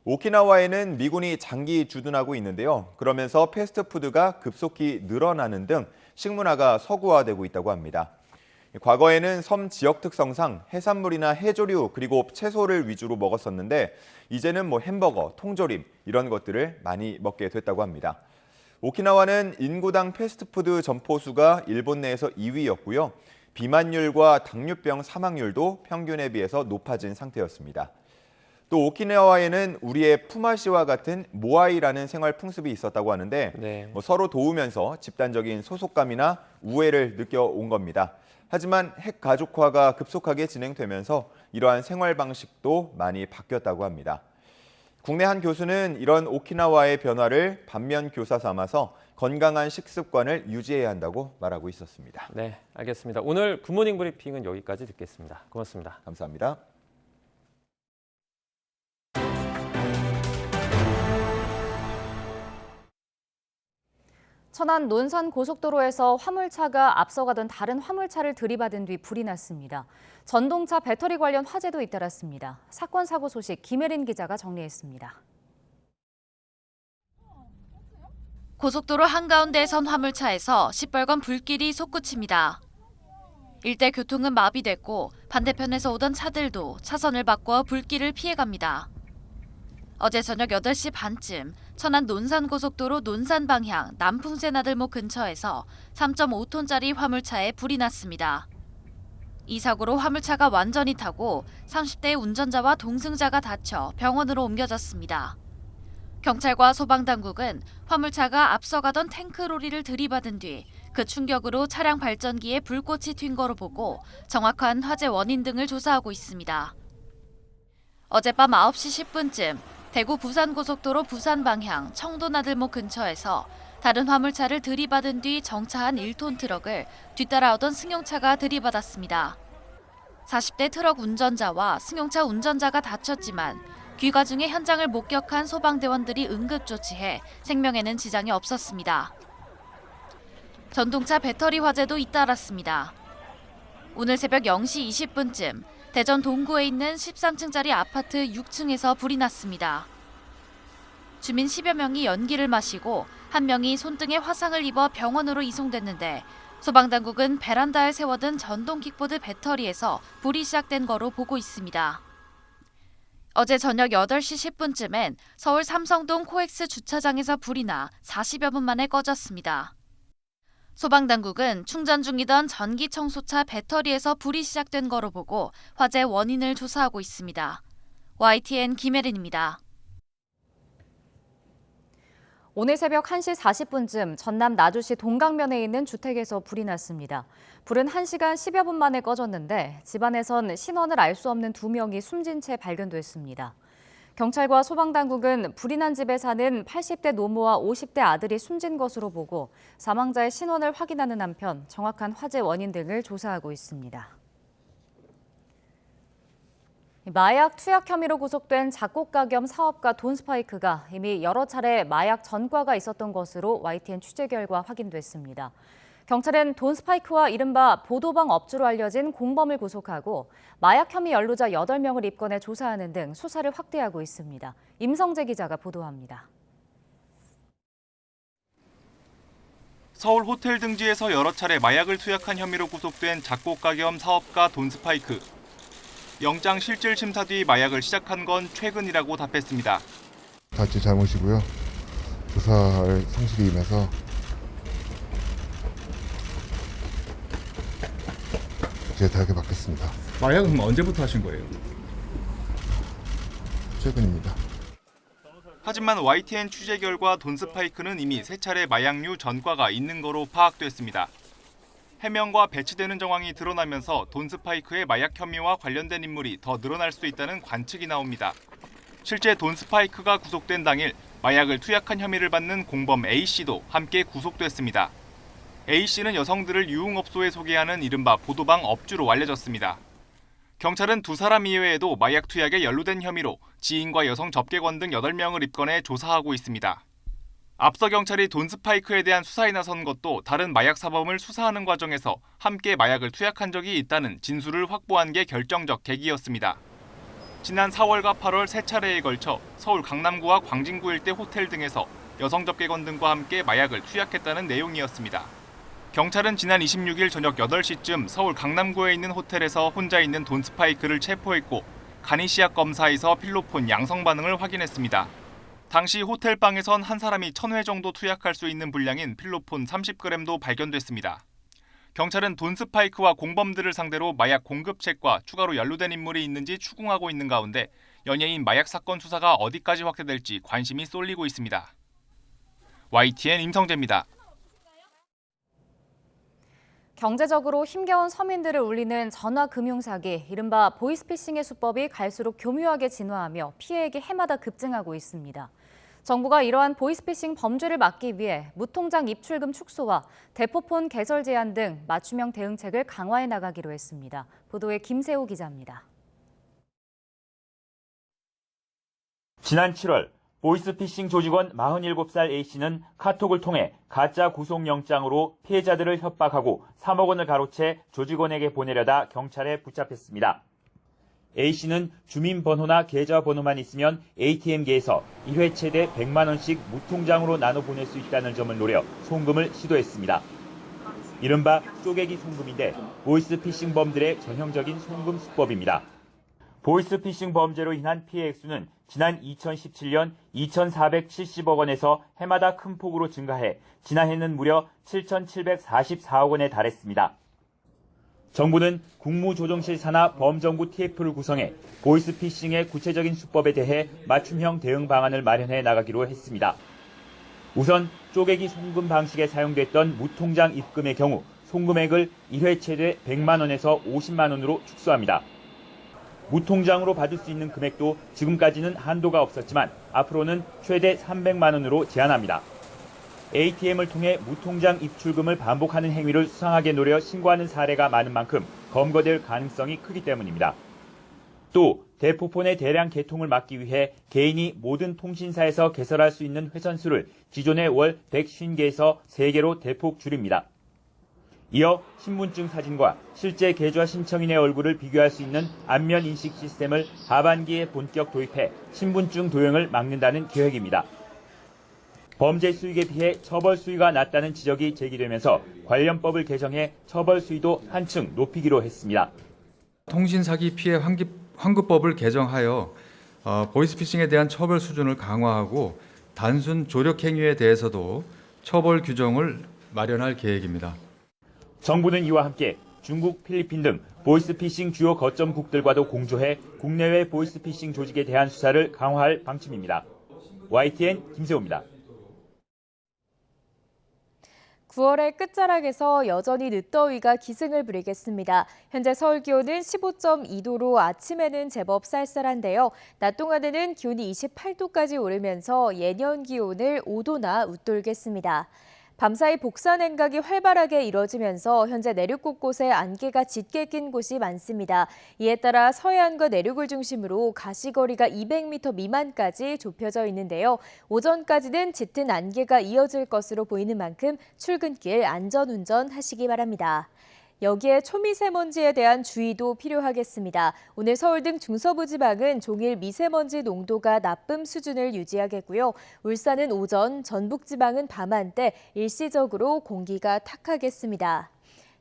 오키나와에는 미군이 장기 주둔하고 있는데요. 그러면서 패스트푸드가 급속히 늘어나는 등 식문화가 서구화되고 있다고 합니다. 과거에는 섬 지역 특성상 해산물이나 해조류 그리고 채소를 위주로 먹었었는데 이제는 햄버거, 통조림 이런 것들을 많이 먹게 됐다고 합니다. 오키나와는 인구당 패스트푸드 점포수가 일본 내에서 2위였고요. 비만율과 당뇨병 사망률도 평균에 비해서 높아진 상태였습니다. 또 오키나와에는 우리의 푸마시와 같은 모아이라는 생활 풍습이 있었다고 하는데 네. 서로 도우면서 집단적인 소속감이나 우애를 느껴온 겁니다. 하지만 핵가족화가 급속하게 진행되면서 이러한 생활 방식도 많이 바뀌었다고 합니다. 국내 한 교수는 이런 오키나와의 변화를 반면 교사 삼아서 건강한 식습관을 유지해야 한다고 말하고 있었습니다. 네, 알겠습니다. 오늘 굿모닝 브리핑은 여기까지 듣겠습니다. 고맙습니다. 감사합니다. 천안 논산 고속도로에서 화물차가 앞서가던 다른 화물차를 들이받은 뒤 불이 났습니다. 전동차 배터리 관련 화재도 잇따랐습니다. 사건 사고 소식 김혜린 기자가 정리했습니다. 고속도로 한가운데에 선 화물차에서 시뻘건 불길이 솟구칩니다. 일대 교통은 마비됐고 반대편에서 오던 차들도 차선을 바꿔 불길을 피해갑니다. 어제 저녁 8시 반쯤 천안 논산고속도로 논산 방향 남풍새 나들목 근처에서 3.5톤짜리 화물차에 불이 났습니다. 이 사고로 화물차가 완전히 타고 30대 운전자와 동승자가 다쳐 병원으로 옮겨졌습니다. 경찰과 소방당국은 화물차가 앞서가던 탱크로리를 들이받은 뒤 그 충격으로 차량 발전기에 불꽃이 튄 거로 보고 정확한 화재 원인 등을 조사하고 있습니다. 어젯밤 9시 10분쯤 대구 부산고속도로 부산 방향 청도나들목 근처에서 다른 화물차를 들이받은 뒤 정차한 1톤 트럭을 뒤따라 오던 승용차가 들이받았습니다. 40대 트럭 운전자와 승용차 운전자가 다쳤지만 귀가 중에 현장을 목격한 소방대원들이 응급조치해 생명에는 지장이 없었습니다. 전동차 배터리 화재도 잇따랐습니다. 오늘 새벽 0시 20분쯤 대전 동구에 있는 13층짜리 아파트 6층에서 불이 났습니다. 주민 10여 명이 연기를 마시고 한 명이 손등에 화상을 입어 병원으로 이송됐는데 소방당국은 베란다에 세워둔 전동 킥보드 배터리에서 불이 시작된 거로 보고 있습니다. 어제 저녁 8시 10분쯤엔 서울 삼성동 코엑스 주차장에서 불이 나 40여 분 만에 꺼졌습니다. 소방당국은 충전 중이던 전기청소차 배터리에서 불이 시작된 거로 보고 화재 원인을 조사하고 있습니다. YTN 김혜린입니다. 오늘 새벽 1시 40분쯤 전남 나주시 동강면에 있는 주택에서 불이 났습니다. 불은 1시간 10여 분 만에 꺼졌는데 집안에선 신원을 알 수 없는 2명이 숨진 채 발견됐습니다. 경찰과 소방당국은 불이 난 집에 사는 80대 노모와 50대 아들이 숨진 것으로 보고 사망자의 신원을 확인하는 한편 정확한 화재 원인 등을 조사하고 있습니다. 마약 투약 혐의로 구속된 작곡가 겸 사업가 돈스파이크가 이미 여러 차례 마약 전과가 있었던 것으로 YTN 취재 결과 확인됐습니다. 경찰은 돈스파이크와 이른바 보도방 업주로 알려진 공범을 구속하고 마약 혐의 연루자 8명을 입건해 조사하는 등 수사를 확대하고 있습니다. 임성재 기자가 보도합니다. 서울 호텔 등지에서 여러 차례 마약을 투약한 혐의로 구속된 작곡가 겸 사업가 돈스파이크. 영장 실질 심사 뒤 마약을 시작한 건 최근이라고 답했습니다. 다 제 잘못이고요. 조사할 상식이 임해서 제 대학에 받겠습니다. 마약은 언제부터 하신 거예요? 최근입니다. 하지만 YTN 취재 결과 돈스파이크는 이미 3차례 마약류 전과가 있는 거로 파악됐습니다. 해명과 배치되는 정황이 드러나면서 돈스파이크의 마약 혐의와 관련된 인물이 더 늘어날 수 있다는 관측이 나옵니다. 실제 돈스파이크가 구속된 당일 마약을 투약한 혐의를 받는 공범 A씨도 함께 구속됐습니다. A씨는 여성들을 유흥업소에 소개하는 이른바 보도방 업주로 알려졌습니다. 경찰은 2사람 이외에도 마약 투약에 연루된 혐의로 지인과 여성 접객원 등 8명을 입건해 조사하고 있습니다. 앞서 경찰이 돈스파이크에 대한 수사에 나선 것도 다른 마약 사범을 수사하는 과정에서 함께 마약을 투약한 적이 있다는 진술을 확보한 게 결정적 계기였습니다. 지난 4월과 8월 3차례에 걸쳐 서울 강남구와 광진구 일대 호텔 등에서 여성 접객원 등과 함께 마약을 투약했다는 내용이었습니다. 경찰은 지난 26일 저녁 8시쯤 서울 강남구에 있는 호텔에서 혼자 있는 돈스파이크를 체포했고 간이시약 검사에서 필로폰 양성 반응을 확인했습니다. 당시 호텔 방에선 한 사람이 1000회 정도 투약할 수 있는 분량인 필로폰 30g도 발견됐습니다. 경찰은 돈스파이크와 공범들을 상대로 마약 공급책과 추가로 연루된 인물이 있는지 추궁하고 있는 가운데 연예인 마약 사건 수사가 어디까지 확대될지 관심이 쏠리고 있습니다. YTN 임성재입니다. 경제적으로 힘겨운 서민들을 울리는 전화금융사기, 이른바 보이스피싱의 수법이 갈수록 교묘하게 진화하며 피해액이 해마다 급증하고 있습니다. 정부가 이러한 보이스피싱 범죄를 막기 위해 무통장 입출금 축소와 대포폰 개설 제한 등 맞춤형 대응책을 강화해 나가기로 했습니다. 보도에 김세호 기자입니다. 지난 7월 보이스피싱 조직원 47살 A씨는 카톡을 통해 가짜 구속영장으로 피해자들을 협박하고 3억 원을 가로채 조직원에게 보내려다 경찰에 붙잡혔습니다. A씨는 주민번호나 계좌번호만 있으면 ATM기에서 1회 최대 100만 원씩 무통장으로 나눠 보낼 수 있다는 점을 노려 송금을 시도했습니다. 이른바 쪼개기 송금인데 보이스피싱범들의 전형적인 송금 수법입니다. 보이스피싱 범죄로 인한 피해 액수는 지난 2017년 2,470억 원에서 해마다 큰 폭으로 증가해 지난해는 무려 7,744억 원에 달했습니다. 정부는 국무조정실 산하 범정부 TF를 구성해 보이스피싱의 구체적인 수법에 대해 맞춤형 대응 방안을 마련해 나가기로 했습니다. 우선 쪼개기 송금 방식에 사용됐던 무통장 입금의 경우 송금액을 1회 최대 100만 원에서 50만 원으로 축소합니다. 무통장으로 받을 수 있는 금액도 지금까지는 한도가 없었지만 앞으로는 최대 300만 원으로 제한합니다. ATM을 통해 무통장 입출금을 반복하는 행위를 수상하게 노려 신고하는 사례가 많은 만큼 검거될 가능성이 크기 때문입니다. 또 대포폰의 대량 개통을 막기 위해 개인이 모든 통신사에서 개설할 수 있는 회선수를 기존의 월 150개에서 3개로 대폭 줄입니다. 이어 신분증 사진과 실제 계좌 신청인의 얼굴을 비교할 수 있는 안면 인식 시스템을 하반기에 본격 도입해 신분증 도용을 막는다는 계획입니다. 범죄 수익에 비해 처벌 수위가 낮다는 지적이 제기되면서 관련법을 개정해 처벌 수위도 한층 높이기로 했습니다. 통신사기 피해 환급법을 개정하여 보이스피싱에 대한 처벌 수준을 강화하고 단순 조력 행위에 대해서도 처벌 규정을 마련할 계획입니다. 정부는 이와 함께 중국, 필리핀 등 보이스피싱 주요 거점국들과도 공조해 국내외 보이스피싱 조직에 대한 수사를 강화할 방침입니다. YTN 김세호입니다. 9월의 끝자락에서 여전히 늦더위가 기승을 부리겠습니다. 현재 서울 기온은 15.2도로 아침에는 제법 쌀쌀한데요. 낮 동안에는 기온이 28도까지 오르면서 예년 기온을 5도나 웃돌겠습니다. 밤사이 복사 냉각이 활발하게 이뤄지면서 현재 내륙 곳곳에 안개가 짙게 낀 곳이 많습니다. 이에 따라 서해안과 내륙을 중심으로 가시거리가 200m 미만까지 좁혀져 있는데요. 오전까지는 짙은 안개가 이어질 것으로 보이는 만큼 출근길 안전운전 하시기 바랍니다. 여기에 초미세먼지에 대한 주의도 필요하겠습니다. 오늘 서울 등 중서부 지방은 종일 미세먼지 농도가 나쁨 수준을 유지하겠고요. 울산은 오전, 전북 지방은 밤한때 일시적으로 공기가 탁하겠습니다.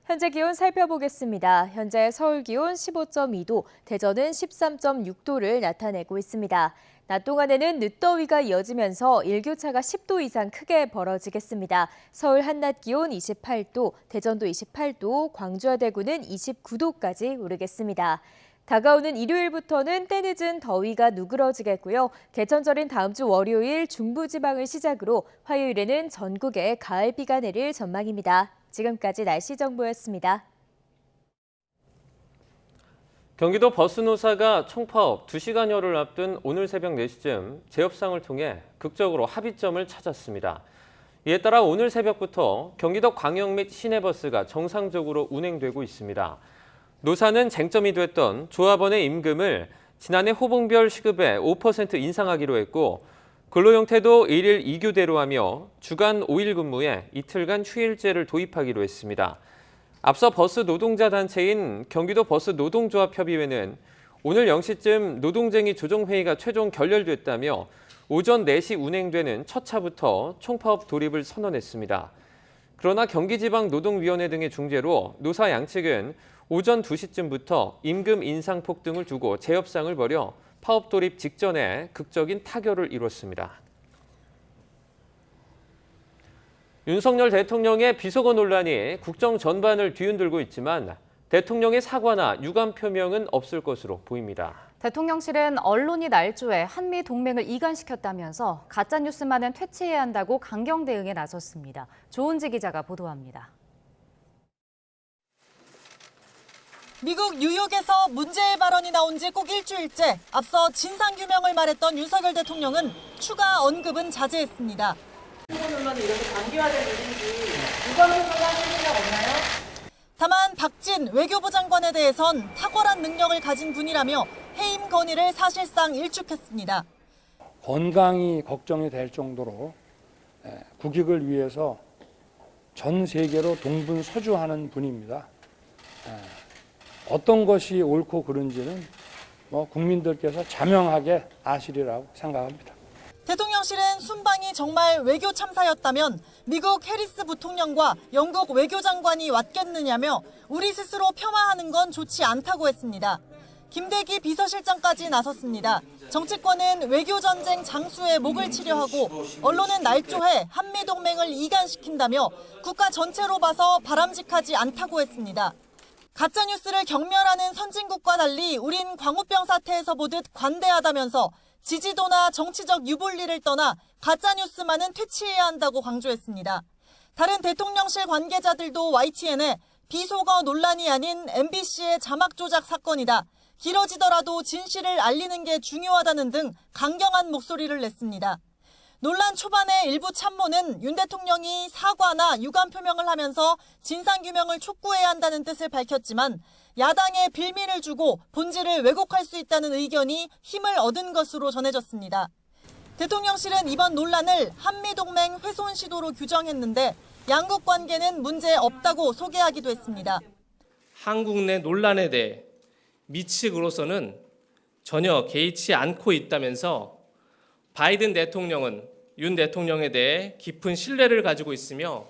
현재 기온 살펴보겠습니다. 현재 서울 기온 15.2도, 대전은 13.6도를 나타내고 있습니다. 낮 동안에는 늦더위가 이어지면서 일교차가 10도 이상 크게 벌어지겠습니다. 서울 한낮 기온 28도, 대전도 28도, 광주와 대구는 29도까지 오르겠습니다. 다가오는 일요일부터는 때늦은 더위가 누그러지겠고요. 개천절인 다음 주 월요일 중부지방을 시작으로 화요일에는 전국에 가을비가 내릴 전망입니다. 지금까지 날씨 정보였습니다. 경기도 버스노사가 총파업 2시간여를 앞둔 오늘 새벽 4시쯤 재협상을 통해 극적으로 합의점을 찾았습니다. 이에 따라 오늘 새벽부터 경기도 광역 및 시내버스가 정상적으로 운행되고 있습니다. 노사는 쟁점이 됐던 조합원의 임금을 지난해 호봉별 시급에 5% 인상하기로 했고 근로 형태도 1일 2교대로 하며 주간 5일 근무에 이틀간 휴일제를 도입하기로 했습니다. 앞서 버스 노동자 단체인 경기도 버스 노동조합협의회는 오늘 0시쯤 노동쟁의 조정회의가 최종 결렬됐다며 오전 4시 운행되는 첫 차부터 총파업 돌입을 선언했습니다. 그러나 경기지방노동위원회 등의 중재로 노사 양측은 오전 2시쯤부터 임금 인상폭 등을 두고 재협상을 벌여 파업 돌입 직전에 극적인 타결을 이뤘습니다. 윤석열 대통령의 비속어 논란이 국정 전반을 뒤흔들고 있지만 대통령의 사과나 유감 표명은 없을 것으로 보입니다. 대통령실은 언론이 날조해 한미 동맹을 이간시켰다면서 가짜뉴스만은 퇴치해야 한다고 강경 대응에 나섰습니다. 조은지 기자가 보도합니다. 미국 뉴욕에서 문제의 발언이 나온 지 꼭 일주일째 앞서 진상규명을 말했던 윤석열 대통령은 추가 언급은 자제했습니다. 논란이 이렇게 장기화된 일인지 유감 표명을 하실 생각 없나요? 다만 박진 외교부 장관에 대해선 탁월한 능력을 가진 분이라며 해임 건의를 사실상 일축했습니다. 건강이 걱정이 될 정도로 국익을 위해서 전 세계로 동분서주하는 분입니다. 어떤 것이 옳고 그른지는 국민들께서 자명하게 아시리라고 생각합니다. 대통령실은 순방이 정말 외교 참사였다면 미국 해리스 부통령과 영국 외교장관이 왔겠느냐며 우리 스스로 폄하하는 건 좋지 않다고 했습니다. 김대기 비서실장까지 나섰습니다. 정치권은 외교전쟁 장수에 목을 치려하고 언론은 날조해 한미동맹을 이간시킨다며 국가 전체로 봐서 바람직하지 않다고 했습니다. 가짜뉴스를 경멸하는 선진국과 달리 우린 광우병 사태에서 보듯 관대하다면서 지지도나 정치적 유불리를 떠나 가짜뉴스만은 퇴치해야 한다고 강조했습니다. 다른 대통령실 관계자들도 YTN에 비속어 논란이 아닌 MBC의 자막 조작 사건이다. 길어지더라도 진실을 알리는 게 중요하다는 등 강경한 목소리를 냈습니다. 논란 초반에 일부 참모는 윤 대통령이 사과나 유감 표명을 하면서 진상규명을 촉구해야 한다는 뜻을 밝혔지만 야당에 빌미를 주고 본질을 왜곡할 수 있다는 의견이 힘을 얻은 것으로 전해졌습니다. 대통령실은 이번 논란을 한미동맹 훼손 시도로 규정했는데 양국 관계는 문제 없다고 소개하기도 했습니다. 한국 내 논란에 대해 미 측으로서는 전혀 개의치 않고 있다면서 바이든 대통령은 윤 대통령에 대해 깊은 신뢰를 가지고 있으며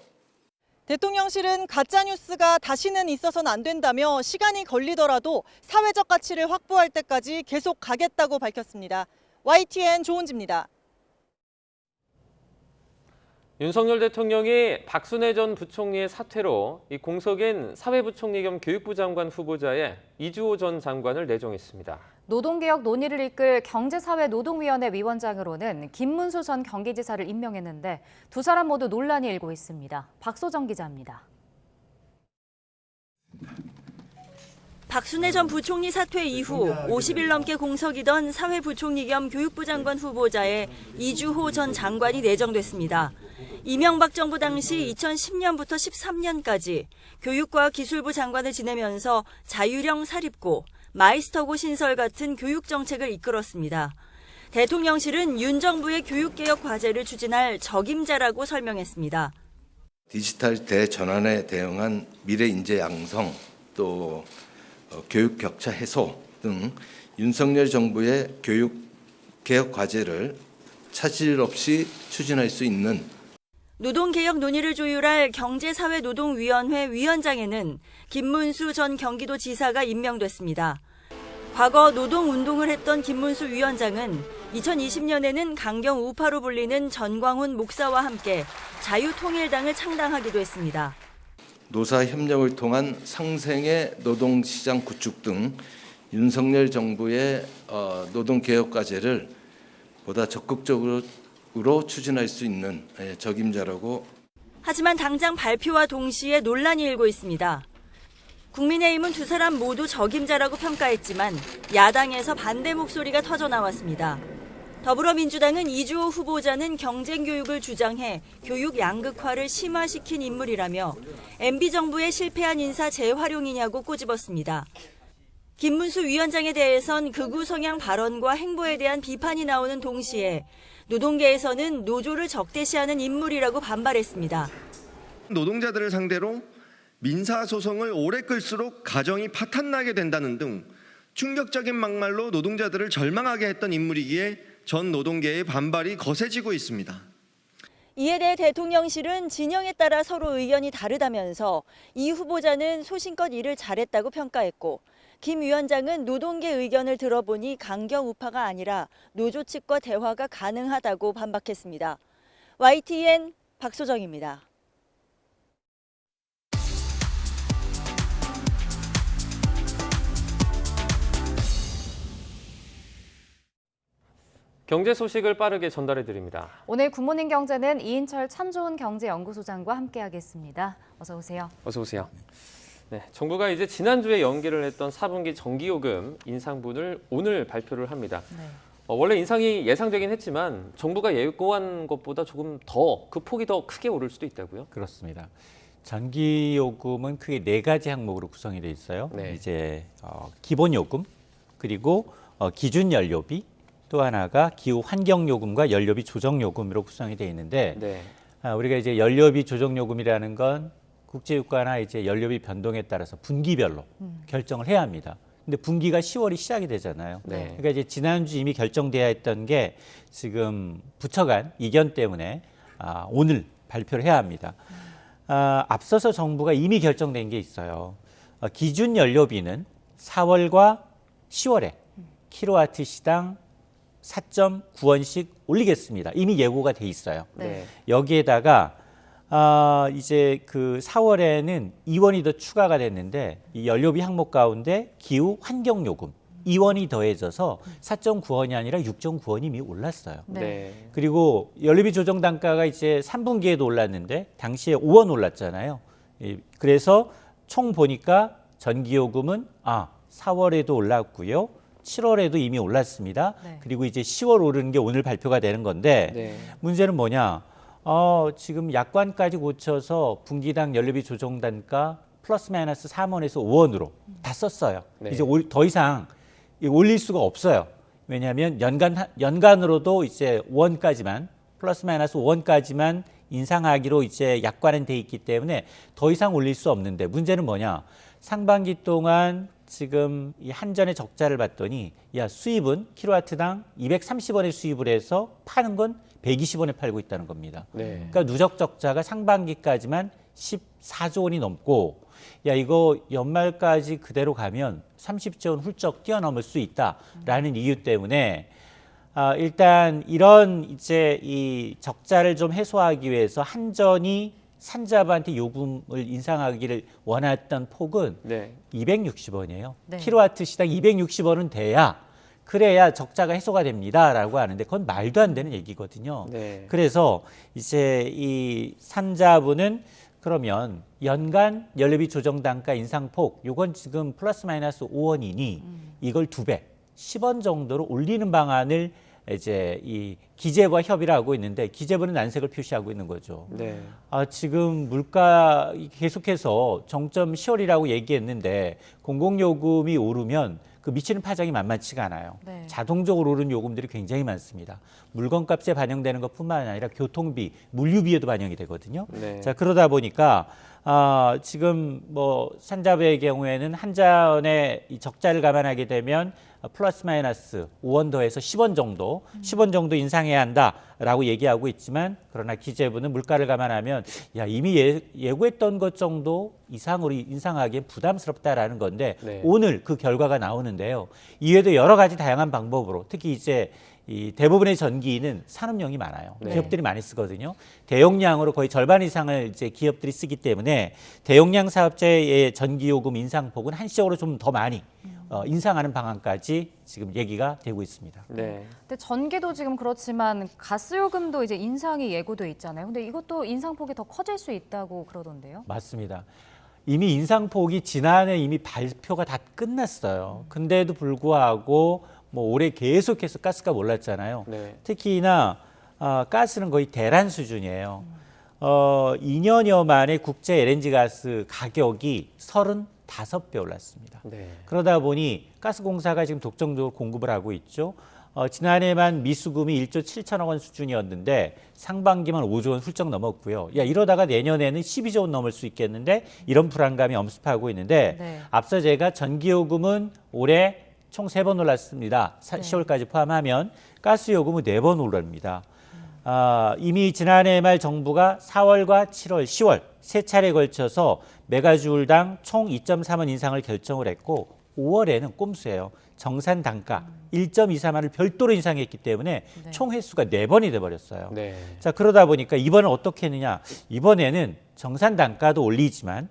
대통령실은 가짜뉴스가 다시는 있어서는 안 된다며 시간이 걸리더라도 사회적 가치를 확보할 때까지 계속 가겠다고 밝혔습니다. YTN 조은지입니다. 윤석열 대통령이 박순애 전 부총리의 사퇴로 이 공석인 사회부총리 겸 교육부 장관 후보자에 이주호 전 장관을 내정했습니다. 노동개혁 논의를 이끌 경제사회노동위원회 위원장으로는 김문수 전 경기지사를 임명했는데 두 사람 모두 논란이 일고 있습니다. 박소정 기자입니다. 박순애 전 부총리 사퇴 이후 50일 넘게 공석이던 사회부총리 겸 교육부 장관 후보자에 이주호 전 장관이 내정됐습니다. 이명박 정부 당시 2010년부터 13년까지 교육과 기술부 장관을 지내면서 자율형 사립고, 마이스터고 신설 같은 교육 정책을 이끌었습니다. 대통령실은 윤 정부의 교육개혁 과제를 추진할 적임자라고 설명했습니다. 디지털 대전환에 대응한 미래 인재 양성, 또 교육 격차 해소 등 윤석열 정부의 교육 개혁 과제를 차질 없이 추진할 수 있는 노동개혁 논의를 조율할 경제사회노동위원회 위원장에는 김문수 전 경기도지사가 임명됐습니다. 과거 노동운동을 했던 김문수 위원장은 2020년에는 강경 우파로 불리는 전광훈 목사와 함께 자유통일당을 창당하기도 했습니다. 노사 협력을 통한 상생의 노동시장 구축 등 윤석열 정부의 노동개혁 과제를 보다 적극적으로 추진할 수 있는 적임자라고. 하지만 당장 발표와 동시에 논란이 일고 있습니다. 국민의힘은 두 사람 모두 적임자라고 평가했지만 야당에서 반대 목소리가 터져나왔습니다. 더불어민주당은 이주호 후보자는 경쟁교육을 주장해 교육 양극화를 심화시킨 인물이라며 MB정부의 실패한 인사 재활용이냐고 꼬집었습니다. 김문수 위원장에 대해선 극우 성향 발언과 행보에 대한 비판이 나오는 동시에 노동계에서는 노조를 적대시하는 인물이라고 반발했습니다. 노동자들을 상대로 민사소송을 오래 끌수록 가정이 파탄나게 된다는 등 충격적인 막말로 노동자들을 절망하게 했던 인물이기에 전 노동계의 반발이 거세지고 있습니다. 이에 대해 대통령실은 진영에 따라 서로 의견이 다르다면서 이 후보자는 소신껏 일을 잘했다고 평가했고 김 위원장은 노동계 의견을 들어보니 강경 우파가 아니라 노조 측과 대화가 가능하다고 반박했습니다. YTN 박소정입니다. 경제 소식을 빠르게 전달해 드립니다. 오늘 굿모닝 경제는 이인철 참 좋은 경제연구소장과 함께하겠습니다. 어서 오세요. 어서 오세요. 네, 정부가 이제 지난주에 연기를 했던 4분기 전기요금 인상분을 오늘 발표를 합니다. 네. 원래 인상이 예상되긴 했지만 정부가 예고한 것보다 조금 더 그 폭이 더 크게 오를 수도 있다고요? 그렇습니다. 전기요금은 크게 4가지 항목으로 구성이 되어 있어요. 네. 이제 기본요금, 그리고 기준연료비, 또 하나가 기후 환경요금과 연료비 조정요금으로 구성이 되어 있는데 네. 우리가 이제 연료비 조정요금이라는 건 국제유가나 이제 연료비 변동에 따라서 분기별로 결정을 해야 합니다. 근데 분기가 10월이 시작이 되잖아요. 네. 그러니까 이제 지난주 이미 결정돼야 했던 게 지금 부처 간 이견 때문에 오늘 발표를 해야 합니다. 앞서서 정부가 이미 결정된 게 있어요. 기준 연료비는 4월과 10월에 킬로와트 시당 4.9원씩 올리겠습니다. 이미 예고가 돼 있어요. 네. 여기에다가 이제 그 4월에는 2원이 더 추가가 됐는데 이 연료비 항목 가운데 기후 환경 요금 2원이 더해져서 4.9원이 아니라 6.9원이 이미 올랐어요. 네. 그리고 연료비 조정 단가가 이제 3분기에도 올랐는데 당시에 5원 올랐잖아요. 그래서 총 보니까 전기요금은 4월에도 올랐고요. 7월에도 이미 올랐습니다. 네. 그리고 이제 10월 오르는 게 오늘 발표가 되는 건데 네. 문제는 뭐냐? 지금 약관까지 고쳐서 분기당 연료비 조정 단가 플러스 마이너스 3원에서 5원으로 다 썼어요. 네. 이제 더 이상 올릴 수가 없어요. 왜냐하면 연간으로도 이제 5원까지만 플러스 마이너스 5원까지만 인상하기로 이제 약관은 돼 있기 때문에 더 이상 올릴 수 없는데 문제는 뭐냐? 상반기 동안 지금 이 한전의 적자를 봤더니 수입은 킬로와트당 230원에 수입을 해서 파는 건 120원에 팔고 있다는 겁니다. 네. 그러니까 누적 적자가 상반기까지만 14조 원이 넘고 이거 연말까지 그대로 가면 30조 원 훌쩍 뛰어넘을 수 있다라는 이유 때문에 일단 이런 이제 이 적자를 좀 해소하기 위해서 한전이 산자부한테 요금을 인상하기를 원했던 폭은 네. 260원이에요. 네. 킬로와트 시당 260원은 그래야 적자가 해소가 됩니다라고 하는데 그건 말도 안 되는 얘기거든요. 네. 그래서 이제 이 산자부는 그러면 연간 연료비 조정 단가 인상폭 요건 지금 플러스 마이너스 5원이니 이걸 2배 10원 정도로 올리는 방안을 이제 이 기재부와 협의를 하고 있는데 기재부는 난색을 표시하고 있는 거죠. 네. 지금 물가 계속해서 정점 10월이라고 얘기했는데 공공요금이 오르면 그 미치는 파장이 만만치가 않아요. 네. 자동적으로 오르는 요금들이 굉장히 많습니다. 물건값에 반영되는 것뿐만 아니라 교통비, 물류비에도 반영이 되거든요. 네. 자, 그러다 보니까 지금 뭐 산자부의 경우에는 한전의 이 적자를 감안하게 되면 플러스 마이너스 5원 더해서 10원 정도 인상해야 한다라고 얘기하고 있지만 그러나 기재부는 물가를 감안하면 이미 예고했던 것 정도 이상으로 인상하기엔 부담스럽다라는 건데 네. 오늘 그 결과가 나오는데요. 이외에도 여러 가지 다양한 방법으로 특히 이제 이 대부분의 전기는 산업용이 많아요. 네. 기업들이 많이 쓰거든요. 대용량으로 거의 절반 이상을 이제 기업들이 쓰기 때문에 대용량 사업자의 전기요금 인상폭은 한시적으로 좀 더 많이 인상하는 방안까지 지금 얘기가 되고 있습니다. 네. 근데 전기도 지금 그렇지만 가스요금도 이제 인상이 예고돼 있잖아요. 근데 이것도 인상폭이 더 커질 수 있다고 그러던데요. 맞습니다. 이미 인상폭이 지난해 이미 발표가 다 끝났어요. 근데도 불구하고 뭐 올해 계속해서 가스가 올랐잖아요. 네. 특히나 가스는 거의 대란 수준이에요. 2년여 만에 국제 LNG 가스 가격이 35배 올랐습니다. 네. 그러다 보니 가스공사가 지금 독점적으로 공급을 하고 있죠. 지난해만 미수금이 1조 7천억 원 수준이었는데 상반기만 5조 원 훌쩍 넘었고요. 이러다가 내년에는 12조 원 넘을 수 있겠는데 이런 불안감이 엄습하고 있는데 네. 앞서 제가 전기요금은 올해 총 3번 올랐습니다. 10월까지 포함하면 가스요금은 4번 오릅니다. 이미 지난해 말 정부가 4월과 7월, 10월 세 차례에 걸쳐서 메가주울당 총 2.3원 인상을 결정을 했고 5월에는 꼼수예요. 정산 단가 1.23원을 별도로 인상했기 때문에 네. 총 횟수가 4번이 돼버렸어요. 네. 자, 그러다 보니까 이번엔 어떻게 했느냐. 이번에는 정산 단가도 올리지만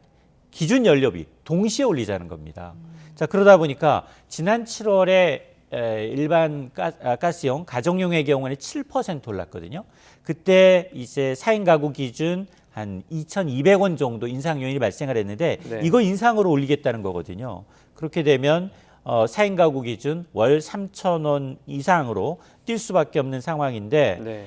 기준 연료비 동시에 올리자는 겁니다. 자, 그러다 보니까 지난 7월에 일반 가스용 가정용의 경우에는 7% 올랐거든요. 그때 이제 4인 가구 기준 한 2,200원 정도 인상 요인이 발생을 했는데 네. 이거 인상으로 올리겠다는 거거든요. 그렇게 되면 4인 가구 기준 월 3,000원 이상으로 뛸 수밖에 없는 상황인데 네.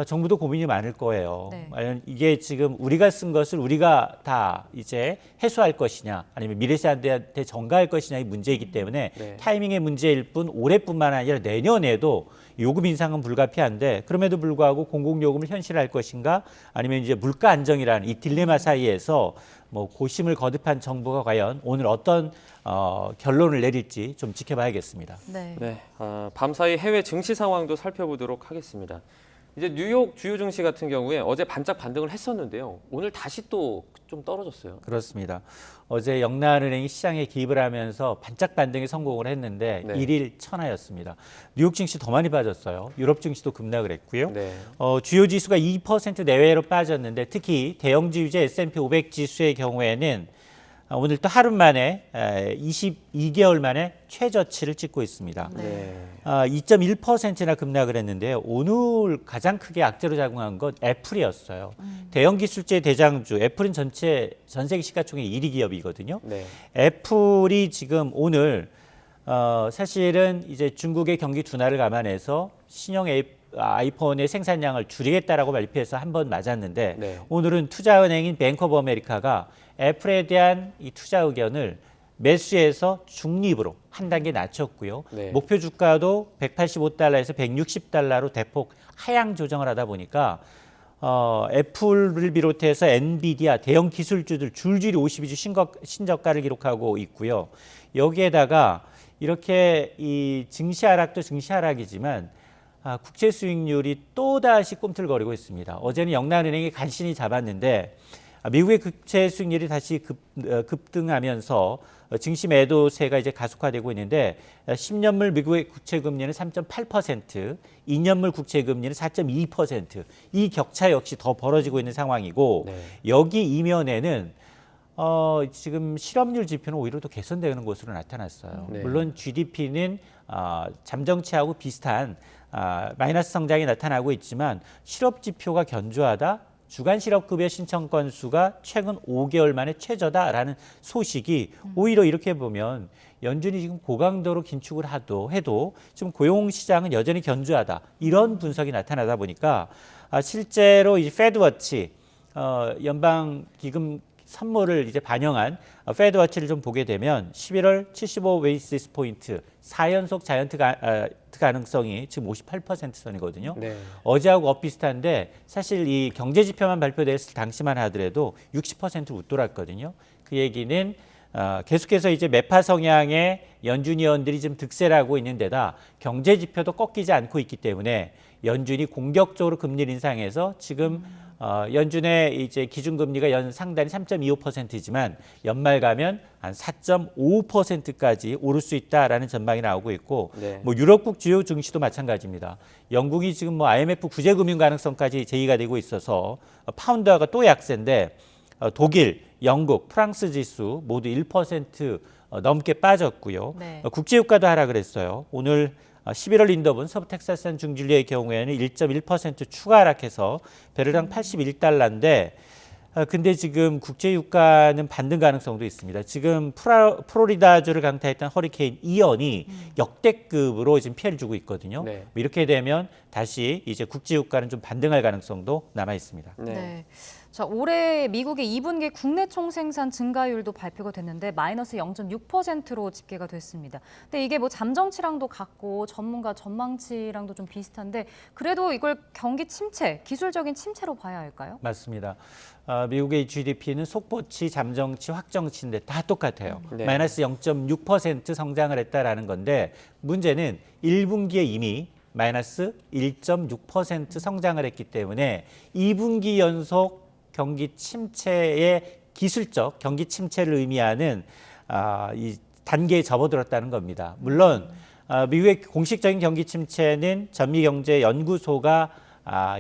정부도 고민이 많을 거예요. 네. 과연 이게 지금 우리가 쓴 것을 우리가 다 이제 해소할 것이냐 아니면 미래 세대한테 전가할 것이냐의 문제이기 때문에 네. 타이밍의 문제일 뿐 올해뿐만 아니라 내년에도 요금 인상은 불가피한데 그럼에도 불구하고 공공요금을 현실화할 것인가 아니면 이제 물가 안정이라는 이 딜레마 사이에서 뭐 고심을 거듭한 정부가 과연 오늘 어떤 결론을 내릴지 좀 지켜봐야겠습니다. 네. 네. 밤사이 해외 증시 상황도 살펴보도록 하겠습니다. 이제 뉴욕 주요 증시 같은 경우에 어제 반짝 반등을 했었는데요. 오늘 다시 또 좀 떨어졌어요. 그렇습니다. 어제 영란은행이 시장에 기입을 하면서 반짝 반등에 성공을 했는데 네. 일일 천하였습니다. 뉴욕 증시 더 많이 빠졌어요. 유럽 증시도 급락을 했고요. 네. 주요 지수가 2% 내외로 빠졌는데 특히 대형지주제 S&P 500 지수의 경우에는 오늘 또 하루 만에 22개월 만에 최저치를 찍고 있습니다. 네. 2.1%나 급락을 했는데요. 오늘 가장 크게 악재로 작용한 건 애플이었어요. 대형 기술제 대장주, 애플은 전 세계 시가총액 1위 기업이거든요. 네. 애플이 지금 오늘 사실은 이제 중국의 경기 둔화를 감안해서 신형 아이폰의 생산량을 줄이겠다라고 발표해서 한 번 맞았는데 네. 오늘은 투자은행인 뱅크 오브 아메리카가 애플에 대한 이 투자 의견을 매수에서 중립으로 한 단계 낮췄고요. 네. 목표 주가도 185달러에서 160달러로 대폭 하향 조정을 하다 보니까 애플을 비롯해서 엔비디아 대형 기술주들 줄줄이 52주 신저가를 기록하고 있고요. 여기에다가 이렇게 이 증시 하락도 증시 하락이지만 국채 수익률이 또다시 꿈틀거리고 있습니다. 어제는 영란은행이 간신히 잡았는데 미국의 국채 수익률이 다시 급등하면서 증시 매도세가 이제 가속화되고 있는데 10년물 미국의 국채 금리는 3.8%, 2년물 국채 금리는 4.2%. 이 격차 역시 더 벌어지고 있는 상황이고 네. 여기 이면에는 지금 실업률 지표는 오히려 더 개선되는 것으로 나타났어요. 네. 물론 GDP는 잠정치하고 비슷한 마이너스 성장이 나타나고 있지만 실업 지표가 견조하다. 주간 실업급여 신청 건수가 최근 5개월 만에 최저다라는 소식이 오히려 이렇게 보면 연준이 지금 고강도로 긴축을 해도 지금 고용 시장은 여전히 견조하다. 이런 분석이 나타나다 보니까 실제로 이 패드워치 연방 기금 선물을 이제 반영한 패드워치를 좀 보게 되면 11월 75 베이시스 포인트 4연속 자이언트 가능성이 지금 58%선이거든요. 네. 어제하고 엇비슷한데 사실 이 경제 지표만 발표됐을 당시만 하더라도 60% 웃돌았거든요. 그 얘기는 계속해서 이제 매파 성향의 연준 위원들이 지금 득세를 하고 있는 데다 경제 지표도 꺾이지 않고 있기 때문에 연준이 공격적으로 금리를 인상해서 지금 연준의 이제 기준금리가 연 상단이 3.25%지만 연말 가면 한 4.5%까지 오를 수 있다라는 전망이 나오고 있고 네. 뭐 유럽국 주요 증시도 마찬가지입니다. 영국이 지금 뭐 IMF 구제 금융 가능성까지 제기가 되고 있어서 파운드화가 또 약세인데 독일, 영국, 프랑스 지수 모두 1% 넘게 빠졌고요. 네. 국제유가도 하락을 했어요. 오늘 11월 린더분 서부 텍사스산 중진리의 경우에는 1.1% 추가 하락해서 배럴당 81달러인데 근데 지금 국제유가는 반등 가능성도 있습니다. 지금 플로리다주를 강타했던 허리케인 이언이 역대급으로 지금 피해를 주고 있거든요. 네. 이렇게 되면 다시 이제 국제유가는 좀 반등할 가능성도 남아 있습니다. 네. 네. 자, 올해 미국의 2분기 국내 총생산 증가율도 발표가 됐는데 마이너스 0.6%로 집계가 됐습니다. 근데 이게 뭐 잠정치랑도 같고 전문가 전망치랑도 좀 비슷한데 그래도 이걸 경기 침체, 기술적인 침체로 봐야 할까요? 맞습니다. 미국의 GDP는 속보치, 잠정치, 확정치인데 다 똑같아요. 네. 마이너스 0.6% 성장을 했다라는 건데 문제는 1분기에 이미 마이너스 1.6% 성장을 했기 때문에 2분기 연속 경기 침체의 기술적 경기 침체를 의미하는 이 단계에 접어들었다는 겁니다. 물론 미국의 공식적인 경기 침체는 전미경제연구소가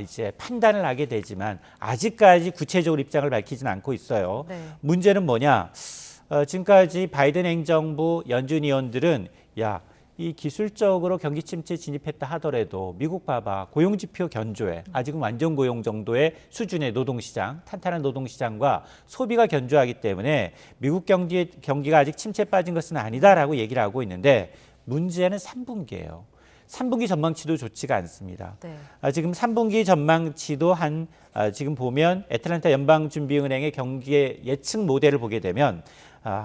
이제 판단을 하게 되지만 아직까지 구체적으로 입장을 밝히지는 않고 있어요. 네. 문제는 뭐냐? 지금까지 바이든 행정부 연준 위원들은 이 기술적으로 경기 침체에 진입했다 하더라도 미국 봐봐 고용지표 견조해 아직은 완전 고용 정도의 수준의 노동시장 탄탄한 노동시장과 소비가 견조하기 때문에 미국 경기가 아직 침체에 빠진 것은 아니다라고 얘기를 하고 있는데 문제는 3분기예요. 3분기 전망치도 좋지가 않습니다. 네. 지금 3분기 전망치도 지금 보면 애틀랜타 연방준비은행의 경기의 예측 모델을 보게 되면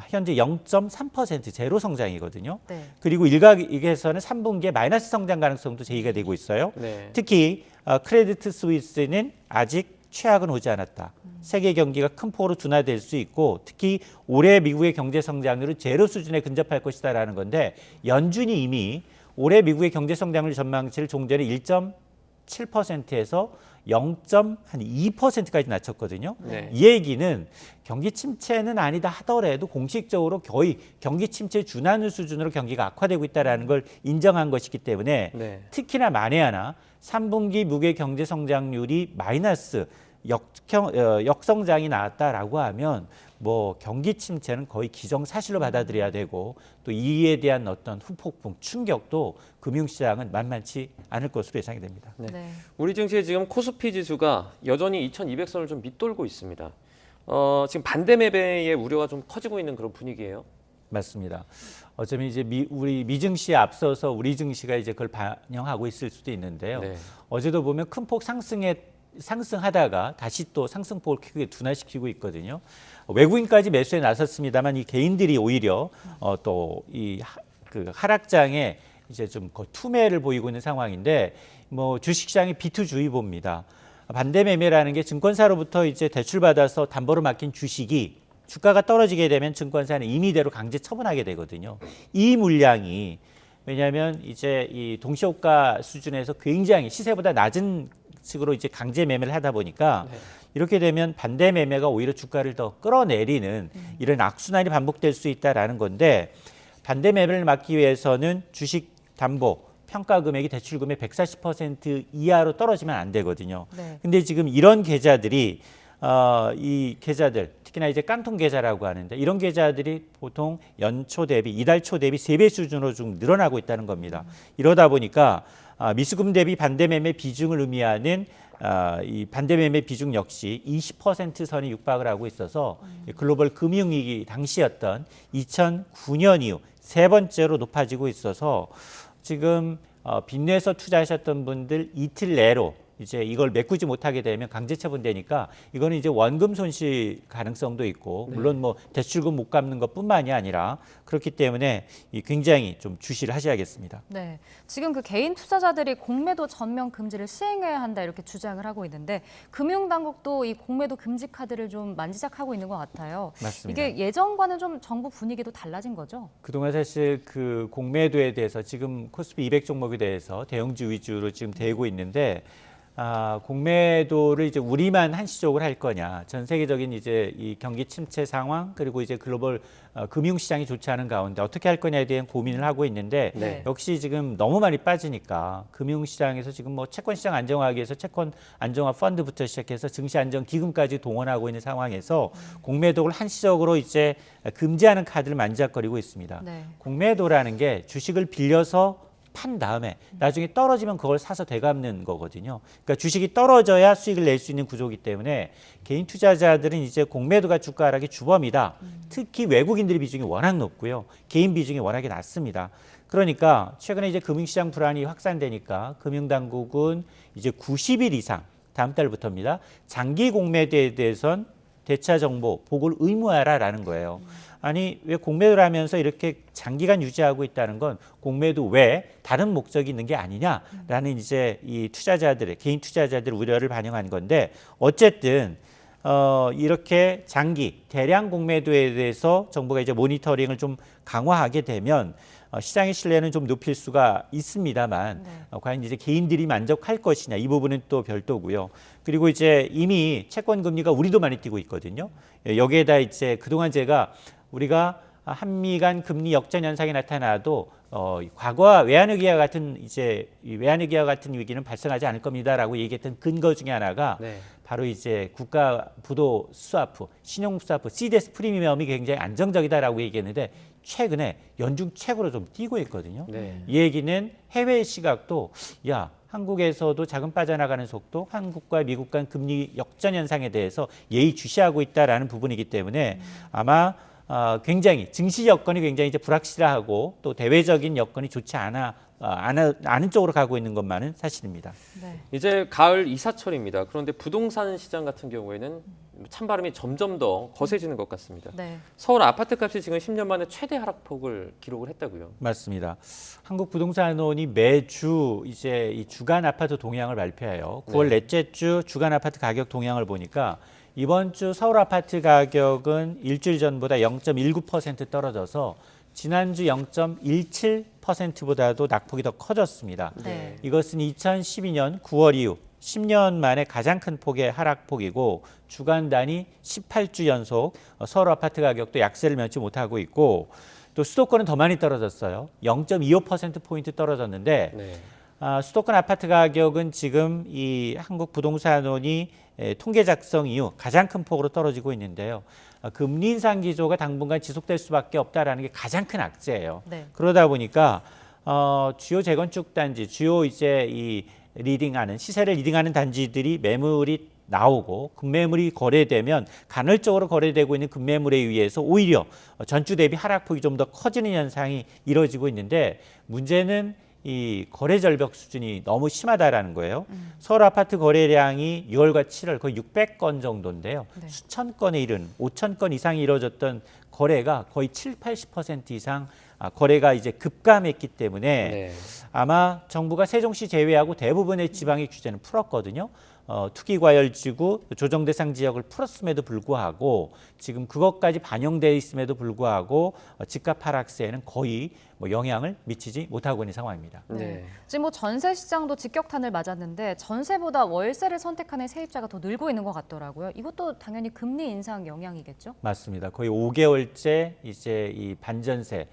현재 0.3% 제로 성장이거든요. 네. 그리고 일각에서는 3분기에 마이너스 성장 가능성도 제기가 되고 있어요. 네. 특히 크레디트 스위스는 아직 최악은 오지 않았다. 세계 경기가 큰 폭으로 둔화될 수 있고 특히 올해 미국의 경제 성장률은 제로 수준에 근접할 것이다라는 건데 연준이 이미 올해 미국의 경제 성장률 전망치를 종전에 0.7%에서 0.2%까지 낮췄거든요. 네. 이 얘기는 경기 침체는 아니다 하더라도 공식적으로 거의 경기 침체 준하는 수준으로 경기가 악화되고 있다는 걸 인정한 것이기 때문에 네. 특히나 만에 하나 3분기 무게 경제 성장률이 마이너스 역성장이 나왔다라고 하면 뭐 경기 침체는 거의 기정사실로 받아들여야 되고 또 이에 대한 어떤 후폭풍 충격도 금융시장은 만만치 않을 것으로 예상이 됩니다. 네. 네. 우리 증시의 지금 코스피 지수가 여전히 2200선을 좀 밑돌고 있습니다. 지금 반대 매매의 우려가 좀 커지고 있는 그런 분위기예요. 맞습니다. 어쩌면 이제 우리 미증시에 앞서서 우리 증시가 이제 그걸 반영하고 있을 수도 있는데요. 네. 어제도 보면 큰 폭 상승하다가 다시 또 상승폭을 크게 둔화시키고 있거든요. 외국인까지 매수에 나섰습니다만 이 개인들이 오히려 또 이 그 하락장에 이제 좀 투매를 보이고 있는 상황인데 뭐 주식시장이 비투주의보입니다. 반대 매매라는 게 증권사로부터 이제 대출받아서 담보로 맡긴 주식이 주가가 떨어지게 되면 증권사는 임의대로 강제 처분하게 되거든요. 이 물량이 왜냐하면 이제 이 동시호가 수준에서 굉장히 시세보다 낮은 식으로 이제 강제 매매를 하다 보니까 네. 이렇게 되면 반대 매매가 오히려 주가를 더 끌어내리는 이런 악순환이 반복될 수 있다라는 건데 반대 매매를 막기 위해서는 주식 담보 평가 금액이 대출 금액 140% 이하로 떨어지면 안 되거든요. 네. 근데 지금 이런 계좌들이 이 계좌들 특히나 이제 깡통 계좌라고 하는데 이런 계좌들이 보통 연초 대비 이달 초 대비 3배 수준으로 좀 늘어나고 있다는 겁니다. 이러다 보니까 미수금 대비 반대 매매 비중을 의미하는 이 반대 매매 비중 역시 20% 선이 육박을 하고 있어서 글로벌 금융위기 당시였던 2009년 이후 세 번째로 높아지고 있어서 지금 빚내서 투자하셨던 분들 이틀 내로 이제 이걸 메꾸지 못하게 되면 강제 처분되니까 이거는 이제 원금 손실 가능성도 있고 물론 뭐 대출금 못 갚는 것뿐만이 아니라 그렇기 때문에 굉장히 좀 주시를 하셔야겠습니다. 네, 지금 그 개인 투자자들이 공매도 전면 금지를 시행해야 한다 이렇게 주장을 하고 있는데 금융당국도 이 공매도 금지 카드를 좀 만지작하고 있는 것 같아요. 맞습니다. 이게 예전과는 좀 정부 분위기도 달라진 거죠? 그동안 사실 그 공매도에 대해서 지금 코스피 200 종목에 대해서 대형주 위주로 지금 되고 있는데 공매도를 이제 우리만 한시적으로 할 거냐, 전 세계적인 이제 이 경기 침체 상황 그리고 이제 글로벌 금융시장이 좋지 않은 가운데 어떻게 할 거냐에 대한 고민을 하고 있는데 네. 역시 지금 너무 많이 빠지니까 금융시장에서 지금 뭐 채권시장 안정화하기 위해서 채권 안정화 펀드부터 시작해서 증시 안정 기금까지 동원하고 있는 상황에서 공매도를 한시적으로 이제 금지하는 카드를 만지작거리고 있습니다. 네. 공매도라는 게 주식을 빌려서 판 다음에 나중에 떨어지면 그걸 사서 되갚는 거거든요. 그러니까 주식이 떨어져야 수익을 낼 수 있는 구조이기 때문에 개인 투자자들은 이제 공매도가 주가 하락의 주범이다. 특히 외국인들의 비중이 워낙 높고요. 개인 비중이 워낙에 낮습니다. 그러니까 최근에 이제 금융시장 불안이 확산되니까 금융당국은 이제 90일 이상 다음 달부터입니다. 장기 공매도에 대해선 대차 정보 보고를 의무화라는 거예요. 아니 왜 공매도를 하면서 이렇게 장기간 유지하고 있다는 건 공매도 외에 다른 목적이 있는 게 아니냐라는 이제 이 투자자들의 개인 투자자들의 우려를 반영한 건데 어쨌든 이렇게 장기 대량 공매도에 대해서 정부가 이제 모니터링을 좀 강화하게 되면 시장의 신뢰는 좀 높일 수가 있습니다만 과연 이제 개인들이 만족할 것이냐 이 부분은 또 별도고요. 그리고 이제 이미 채권 금리가 우리도 많이 뛰고 있거든요. 여기에다 이제 그동안 제가 우리가 한미 간 금리 역전 현상이 나타나도 과거와 외환위기와 같은 이제 외환위기와 같은 위기는 발생하지 않을 겁니다라고 얘기했던 근거 중에 하나가 바로 이제 국가 부도 스와프, 신용 스와프, CDS 프리미엄이 굉장히 안정적이다라고 얘기했는데 최근에 연중 최고로 좀 뛰고 있거든요. 이 얘기는 해외 시각도 야 한국에서도 자금 빠져나가는 속도, 한국과 미국 간 금리 역전 현상에 대해서 예의주시하고 있다라는 부분이기 때문에 아마 굉장히 증시 여건이 굉장히 이제 불확실하고 또 대외적인 여건이 좋지 않은 쪽으로 가고 있는 것만은 사실입니다. 네. 이제 가을 이사철입니다. 그런데 부동산 시장 같은 경우에는 찬바람이 점점 더 거세지는 것 같습니다. 네. 서울 아파트값이 지금 10년 만에 최대 하락폭을 기록을 했다고요. 맞습니다. 한국부동산원이 매주 이제 이 주간 아파트 동향을 발표해요. 9월 넷째 주 주간 아파트 가격 동향을 보니까 이번 주 서울 아파트 가격은 일주일 전보다 0.19% 떨어져서 지난주 0.17%보다도 낙폭이 더 커졌습니다. 네. 이것은 2012년 9월 이후 10년 만에 가장 큰 폭의 하락폭이고 주간 단위 18주 연속 서울 아파트 가격도 약세를 면치 못하고 있고 또 수도권은 더 많이 떨어졌어요. 0.25%포인트 떨어졌는데 네. 수도권 아파트 가격은 지금 이 한국부동산원이 통계 작성 이후 가장 큰 폭으로 떨어지고 있는데요. 금리 인상 기조가 당분간 지속될 수밖에 없다라는 게 가장 큰 악재예요. 네. 그러다 보니까 주요 재건축 단지, 주요 이제 이 리딩하는 시세를 리딩하는 단지들이 매물이 나오고 급매물이 거래되면 간헐적으로 거래되고 있는 급매물에 의해서 오히려 전주 대비 하락폭이 좀 더 커지는 현상이 이루어지고 있는데 문제는 이 거래 절벽 수준이 너무 심하다라는 거예요. 서울 아파트 거래량이 6월과 7월 거의 600건 정도인데요. 네. 수천 건에 이른 5천 건 이상이 이루어졌던 거래가 거의 70-80% 이상 거래가 이제 급감했기 때문에 네. 아마 정부가 세종시 제외하고 대부분의 지방의 규제는 풀었거든요. 투기과열지구 조정 대상 지역을 풀었음에도 불구하고 지금 그것까지 반영되어 있음에도 불구하고 집값 하락세에는 거의 영향을 미치지 못하고 있는 상황입니다. 네. 지금 뭐 전세 시장도 직격탄을 맞았는데 전세보다 월세를 선택하는 세입자가 더 늘고 있는 것 같더라고요. 이것도 당연히 금리 인상 영향이겠죠? 맞습니다. 거의 5개월째 이제 이 반전세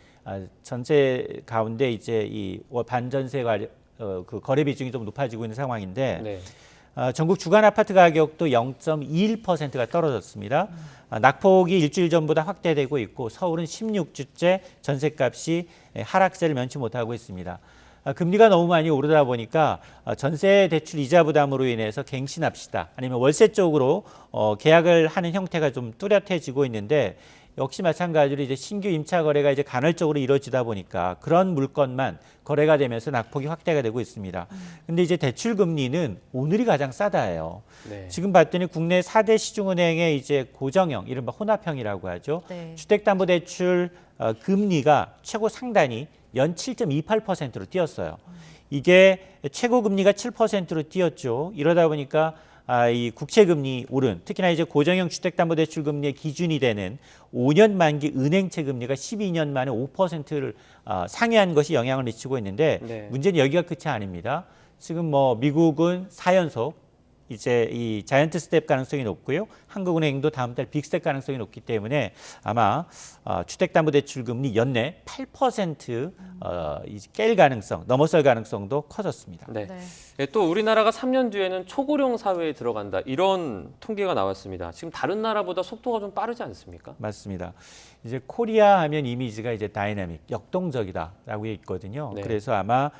전세 가운데 이제 이 반전세 그 거래 비중이 좀 높아지고 있는 상황인데. 네. 전국 주간 아파트 가격도 0.21%가 떨어졌습니다. 낙폭이 일주일 전보다 확대되고 있고 서울은 16주째 전셋값이 하락세를 면치 못하고 있습니다. 금리가 너무 많이 오르다 보니까 전세 대출 이자 부담으로 인해서 갱신합시다. 아니면 월세 쪽으로 계약을 하는 형태가 좀 뚜렷해지고 있는데 역시 마찬가지로 이제 신규 임차 거래가 이제 간헐적으로 이루어지다 보니까 그런 물건만 거래가 되면서 낙폭이 확대가 되고 있습니다. 근데 이제 대출 금리는 오늘이 가장 싸다예요. 네. 지금 봤더니 국내 4대 시중은행의 이제 고정형, 이른바 혼합형이라고 하죠. 네. 주택담보대출 금리가 최고 상단이 연 7.28%로 뛰었어요. 이게 최고 금리가 7%로 뛰었죠. 이러다 보니까 이 국채금리 오른, 특히나 이제 고정형 주택담보대출 금리의 기준이 되는 5년 만기 은행채 금리가 12년 만에 5%를 상회한 것이 영향을 미치고 있는데 네. 문제는 여기가 끝이 아닙니다. 지금 뭐 미국은 4연속 이제 이 자이언트 스텝 가능성이 높고요. 한국은행도 다음 달 빅스텝 가능성이 높기 때문에 아마 주택담보대출 금리 연내 8% 깰 가능성, 넘어설 가능성도 커졌습니다. 네. 네. 네, 또 우리나라가 3년 뒤에는 초고령 사회에 들어간다. 이런 통계가 나왔습니다. 지금 다른 나라보다 속도가 좀 빠르지 않습니까? 맞습니다. 이제 코리아 하면 이미지가 이제 다이내믹, 역동적이다라고 있거든요. 네. 그래서 아마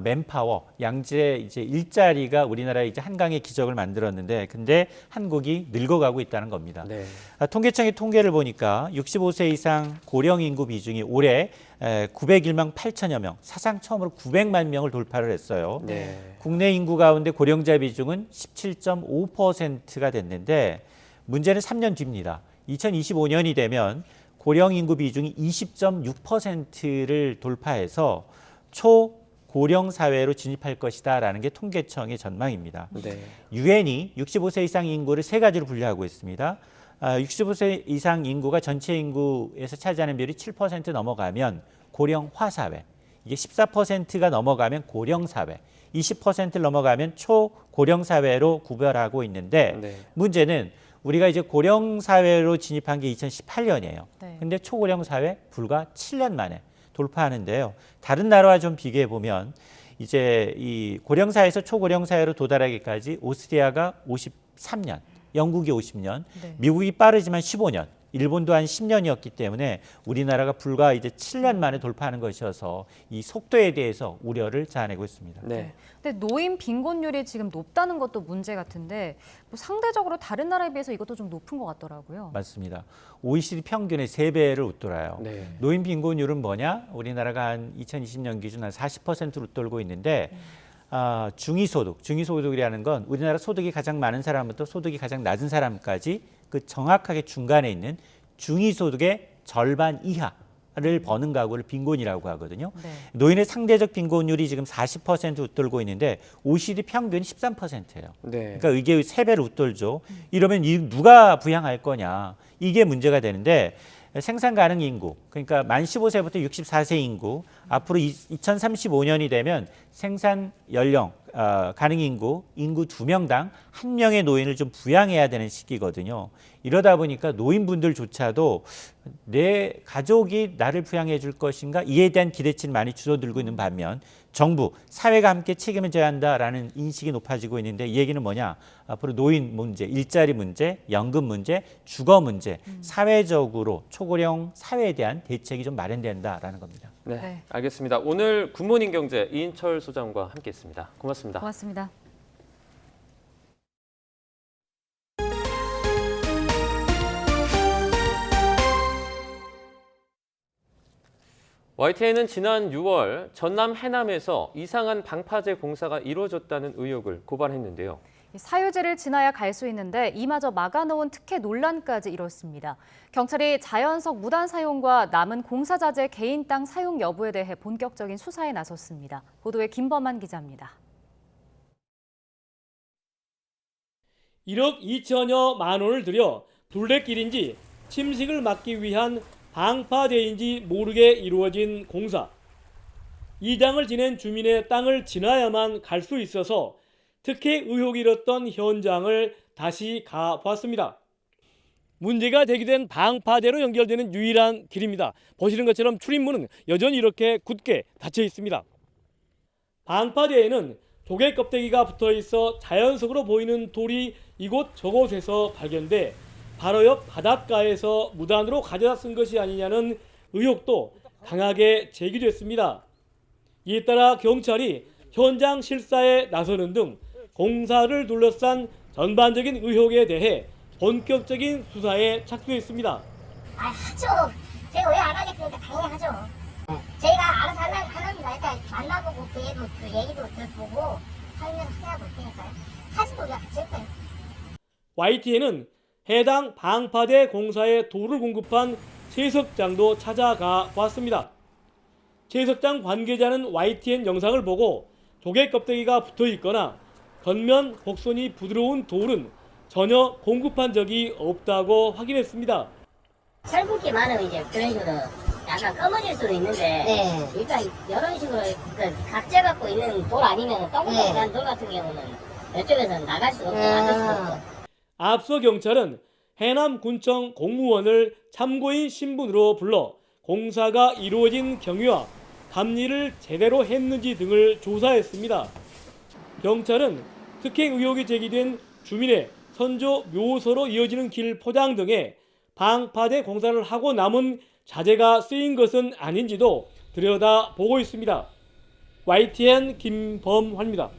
맨파워, 양질의 이제 일자리가 우리나라의 이제 한강의 기적을 만들었는데, 근데 한국이 늙어가고 있다는 겁니다. 네. 통계청의 통계를 보니까 65세 이상 고령 인구 비중이 올해 901만 8천여 명, 사상 처음으로 900만 명을 돌파를 했어요. 네. 국내 인구 가운데 고령자 비중은 17.5%가 됐는데 문제는 3년 뒤입니다. 2025년이 되면 고령 인구 비중이 20.6%를 돌파해서 초고령 사회로 진입할 것이다라는 게 통계청의 전망입니다. 네. 유엔이 65세 이상 인구를 세 가지로 분류하고 있습니다. 65세 이상 인구가 전체 인구에서 차지하는 비율이 7% 넘어가면 고령화 사회, 이게 14%가 넘어가면 고령 사회, 20%를 넘어가면 초고령 사회로 구별하고 있는데 네. 문제는 우리가 이제 고령 사회로 진입한 게 2018년이에요. 네. 근데 초고령 사회 불과 7년 만에 돌파하는데요. 다른 나라와 좀 비교해 보면 이제 이 고령 사회에서 초고령 사회로 도달하기까지 오스트리아가 53년, 영국이 50년, 네. 미국이 빠르지만 15년, 일본도 한 10년이었기 때문에 우리나라가 불과 이제 7년 만에 돌파하는 것이어서 이 속도에 대해서 우려를 자아내고 있습니다. 네. 근데 노인 빈곤율이 지금 높다는 것도 문제 같은데 뭐 상대적으로 다른 나라에 비해서 이것도 좀 높은 것 같더라고요. 맞습니다. OECD 평균의 3배를 웃돌아요. 네. 노인 빈곤율은 뭐냐? 우리나라가 한 2020년 기준 한 40%를 웃돌고 있는데 중위소득이라는 건 우리나라 소득이 가장 많은 사람부터 소득이 가장 낮은 사람까지 그 정확하게 중간에 있는 중위소득의 절반 이하를 버는 가구를 빈곤이라고 하거든요. 네. 노인의 상대적 빈곤율이 지금 40% 웃돌고 있는데 OECD 평균이 13%예요. 네. 그러니까 이게 3배를 웃돌죠. 이러면 누가 부양할 거냐. 이게 문제가 되는데 생산 가능 인구, 그러니까 만 15세부터 64세 인구, 앞으로 2035년이 되면 생산 연령 가능 인구 2명당 1명의 노인을 좀 부양해야 되는 시기거든요. 이러다 보니까 노인분들조차도 내 가족이 나를 부양해 줄 것인가, 이에 대한 기대치는 많이 줄어들고 있는 반면 정부, 사회가 함께 책임을 져야 한다라는 인식이 높아지고 있는데, 이 얘기는 뭐냐? 앞으로 노인 문제, 일자리 문제, 연금 문제, 주거 문제, 사회적으로 초고령 사회에 대한 대책이 좀 마련된다라는 겁니다. 네, 알겠습니다. 오늘 굿모닝 경제 이인철 소장과 함께했습니다. 고맙습니다. 고맙습니다. YTN은 지난 6월 전남 해남에서 이상한 방파제 공사가 이루어졌다는 의혹을 고발했는데요. 사유지를 지나야 갈 수 있는데 이마저 막아놓은 특혜 논란까지 일었습니다. 경찰이 자연석 무단 사용과 남은 공사자재 개인 땅 사용 여부에 대해 본격적인 수사에 나섰습니다. 보도에 김범한 기자입니다. 1억 2천여만 원을 들여 둘레길인지 침식을 막기 위한 방파제인지 모르게 이루어진 공사. 이장을 지낸 주민의 땅을 지나야만 갈 수 있어서 특혜 의혹이 일었던 현장을 다시 가봤습니다. 문제가 제기된 방파제로 연결되는 유일한 길입니다. 보시는 것처럼 출입문은 여전히 이렇게 굳게 닫혀 있습니다. 방파제에는 조개 껍데기가 붙어 있어 자연석으로 보이는 돌이 이곳 저곳에서 발견돼 바로 옆 바닷가에서 무단으로 가져다 쓴 것이 아니냐는 의혹도 강하게 제기됐습니다. 이에 따라 경찰이 현장 실사에 나서는 등 공사를 둘러싼 전반적인 의혹에 대해 본격적인 수사에 착수했습니다. 하죠. 제가 왜 안 하겠습니까? 당연히 하죠. 저희가 알아서 하랍니다. 일단 만나보고 그 얘기도 들어보고 하면 해야 볼 테니까요. 사진도 우리가 같이 했고요. YTN은 해당 방파제 공사에 돌을 공급한 채석장도 찾아가 봤습니다. 채석장 관계자는 YTN 영상을 보고 조개 껍데기가 붙어 있거나 겉면 곡선이 부드러운 돌은 전혀 공급한 적이 없다고 확인했습니다. 철붙기 많으면 이제 그런 식으로 약간 검어질 수도 있는데 일단 이런 식으로 각재 갖고 있는 돌 아니면 동그란 돌 같은 경우는 이쪽에서 나갈 수가 없고 만들 수가 없고. 앞서 경찰은 해남군청 공무원을 참고인 신분으로 불러 공사가 이루어진 경위와 감리를 제대로 했는지 등을 조사했습니다. 경찰은 특혜 의혹이 제기된 주민의 선조 묘소로 이어지는 길 포장 등에 방파제 공사를 하고 남은 자재가 쓰인 것은 아닌지도 들여다보고 있습니다. YTN 김범환입니다.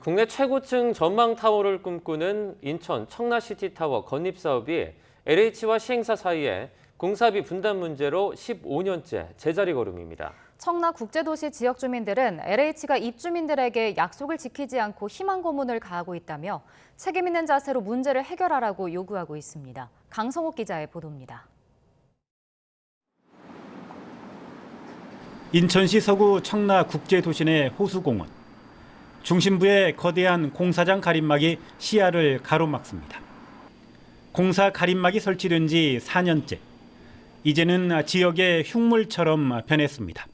국내 최고층 전망타워를 꿈꾸는 인천 청라시티타워 건립사업이 LH와 시행사 사이에 공사비 분담 문제로 15년째 제자리 걸음입니다. 청라국제도시 지역 주민들은 LH가 입주민들에게 약속을 지키지 않고 희망 고문을 가하고 있다며 책임 있는 자세로 문제를 해결하라고 요구하고 있습니다. 강성옥 기자의 보도입니다. 인천시 서구 청라국제도시 내 호수공원. 중심부에 거대한 공사장 가림막이 시야를 가로막습니다. 공사 가림막이 설치된 지 4년째. 이제는 지역의 흉물처럼 변했습니다.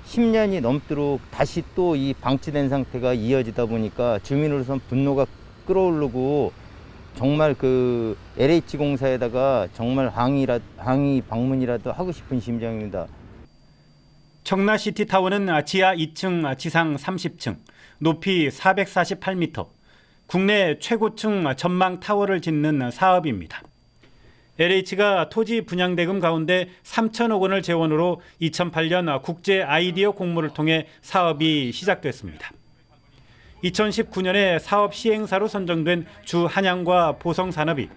10년이 넘도록 다시 또 이 방치된 상태가 이어지다 보니까 주민으로선 분노가 끓어오르고 정말 그 LH 공사에다가 정말 항의 방문이라도 하고 싶은 심정입니다. 청라시티타워는 지하 2층, 지상 30층, 높이 448m, 국내 최고층 전망 타워를 짓는 사업입니다. LH가 토지 분양대금 가운데 3천억 원을 재원으로 2008년 국제 아이디어 공모를 통해 사업이 시작됐습니다. 2019년에 사업 시행사로 선정된 주한양과 보성산업이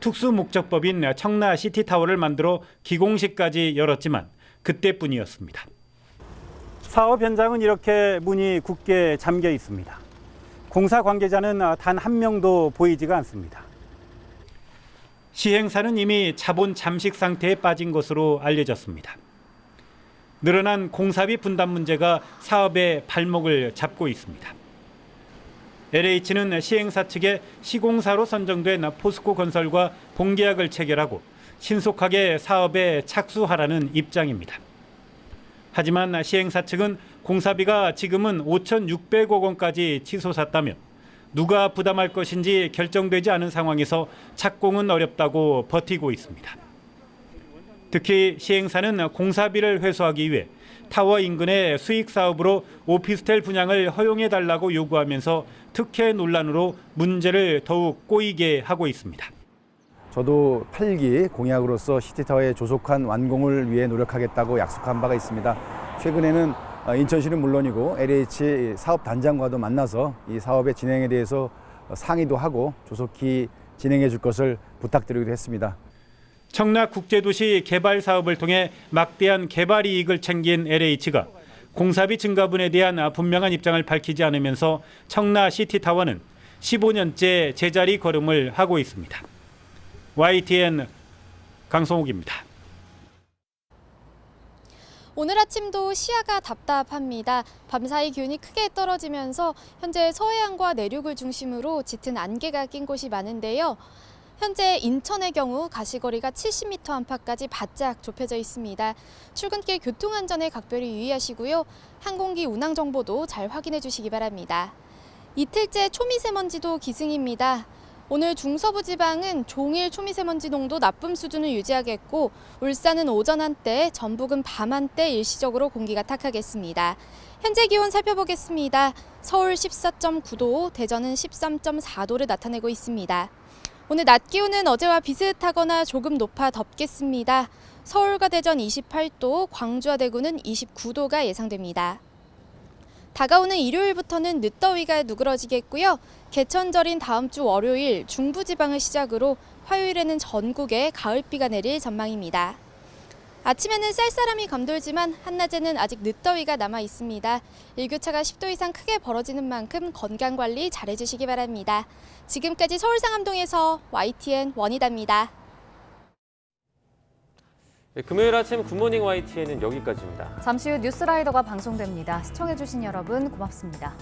특수목적법인 청라시티타워를 만들어 기공식까지 열었지만 그때뿐이었습니다. 사업 현장은 이렇게 문이 굳게 잠겨 있습니다. 공사 관계자는 단 한 명도 보이지가 않습니다. 시행사는 이미 자본 잠식 상태에 빠진 것으로 알려졌습니다. 늘어난 공사비 분담 문제가 사업의 발목을 잡고 있습니다. LH는 시행사 측에 시공사로 선정된 포스코 건설과 본계약을 체결하고 신속하게 사업에 착수하라는 입장입니다. 하지만 시행사 측은 공사비가 지금은 5,600억 원까지 치솟았다며 누가 부담할 것인지 결정되지 않은 상황에서 착공은 어렵다고 버티고 있습니다. 특히 시행사는 공사비를 회수하기 위해 타워 인근의 수익 사업으로 오피스텔 분양을 허용해달라고 요구하면서 특혜 논란으로 문제를 더욱 꼬이게 하고 있습니다. 저도 8기 공약으로서 시티타워의 조속한 완공을 위해 노력하겠다고 약속한 바가 있습니다. 최근에는 인천시는 물론이고 LH 사업단장과도 만나서 이 사업의 진행에 대해서 상의도 하고 조속히 진행해 줄 것을 부탁드리기도 했습니다. 청라국제도시 개발 사업을 통해 막대한 개발 이익을 챙긴 LH가 공사비 증가분에 대한 분명한 입장을 밝히지 않으면서 청라 시티타워는 15년째 제자리 걸음을 하고 있습니다. YTN 강성욱입니다. 오늘 아침도 시야가 답답합니다. 밤사이 기온이 크게 떨어지면서 현재 서해안과 내륙을 중심으로 짙은 안개가 낀 곳이 많은데요. 현재 인천의 경우 가시거리가 70m 안팎까지 바짝 좁혀져 있습니다. 출근길 교통안전에 각별히 유의하시고요. 항공기 운항 정보도 잘 확인해 주시기 바랍니다. 이틀째 초미세먼지도 기승입니다. 오늘 중서부 지방은 종일 초미세먼지 농도 나쁨 수준을 유지하겠고 울산은 오전 한때, 전북은 밤 한때 일시적으로 공기가 탁하겠습니다. 현재 기온 살펴보겠습니다. 서울 14.9도, 대전은 13.4도를 나타내고 있습니다. 오늘 낮 기온은 어제와 비슷하거나 조금 높아 덥겠습니다. 서울과 대전 28도, 광주와 대구는 29도가 예상됩니다. 다가오는 일요일부터는 늦더위가 누그러지겠고요. 개천절인 다음 주 월요일 중부지방을 시작으로 화요일에는 전국에 가을비가 내릴 전망입니다. 아침에는 쌀쌀함이 감돌지만 한낮에는 아직 늦더위가 남아 있습니다. 일교차가 10도 이상 크게 벌어지는 만큼 건강관리 잘해주시기 바랍니다. 지금까지 서울상암동에서 YTN 원희다입니다. 금요일 아침 굿모닝 YTN은 여기까지입니다. 잠시 후 뉴스라이더가 방송됩니다. 시청해주신 여러분 고맙습니다.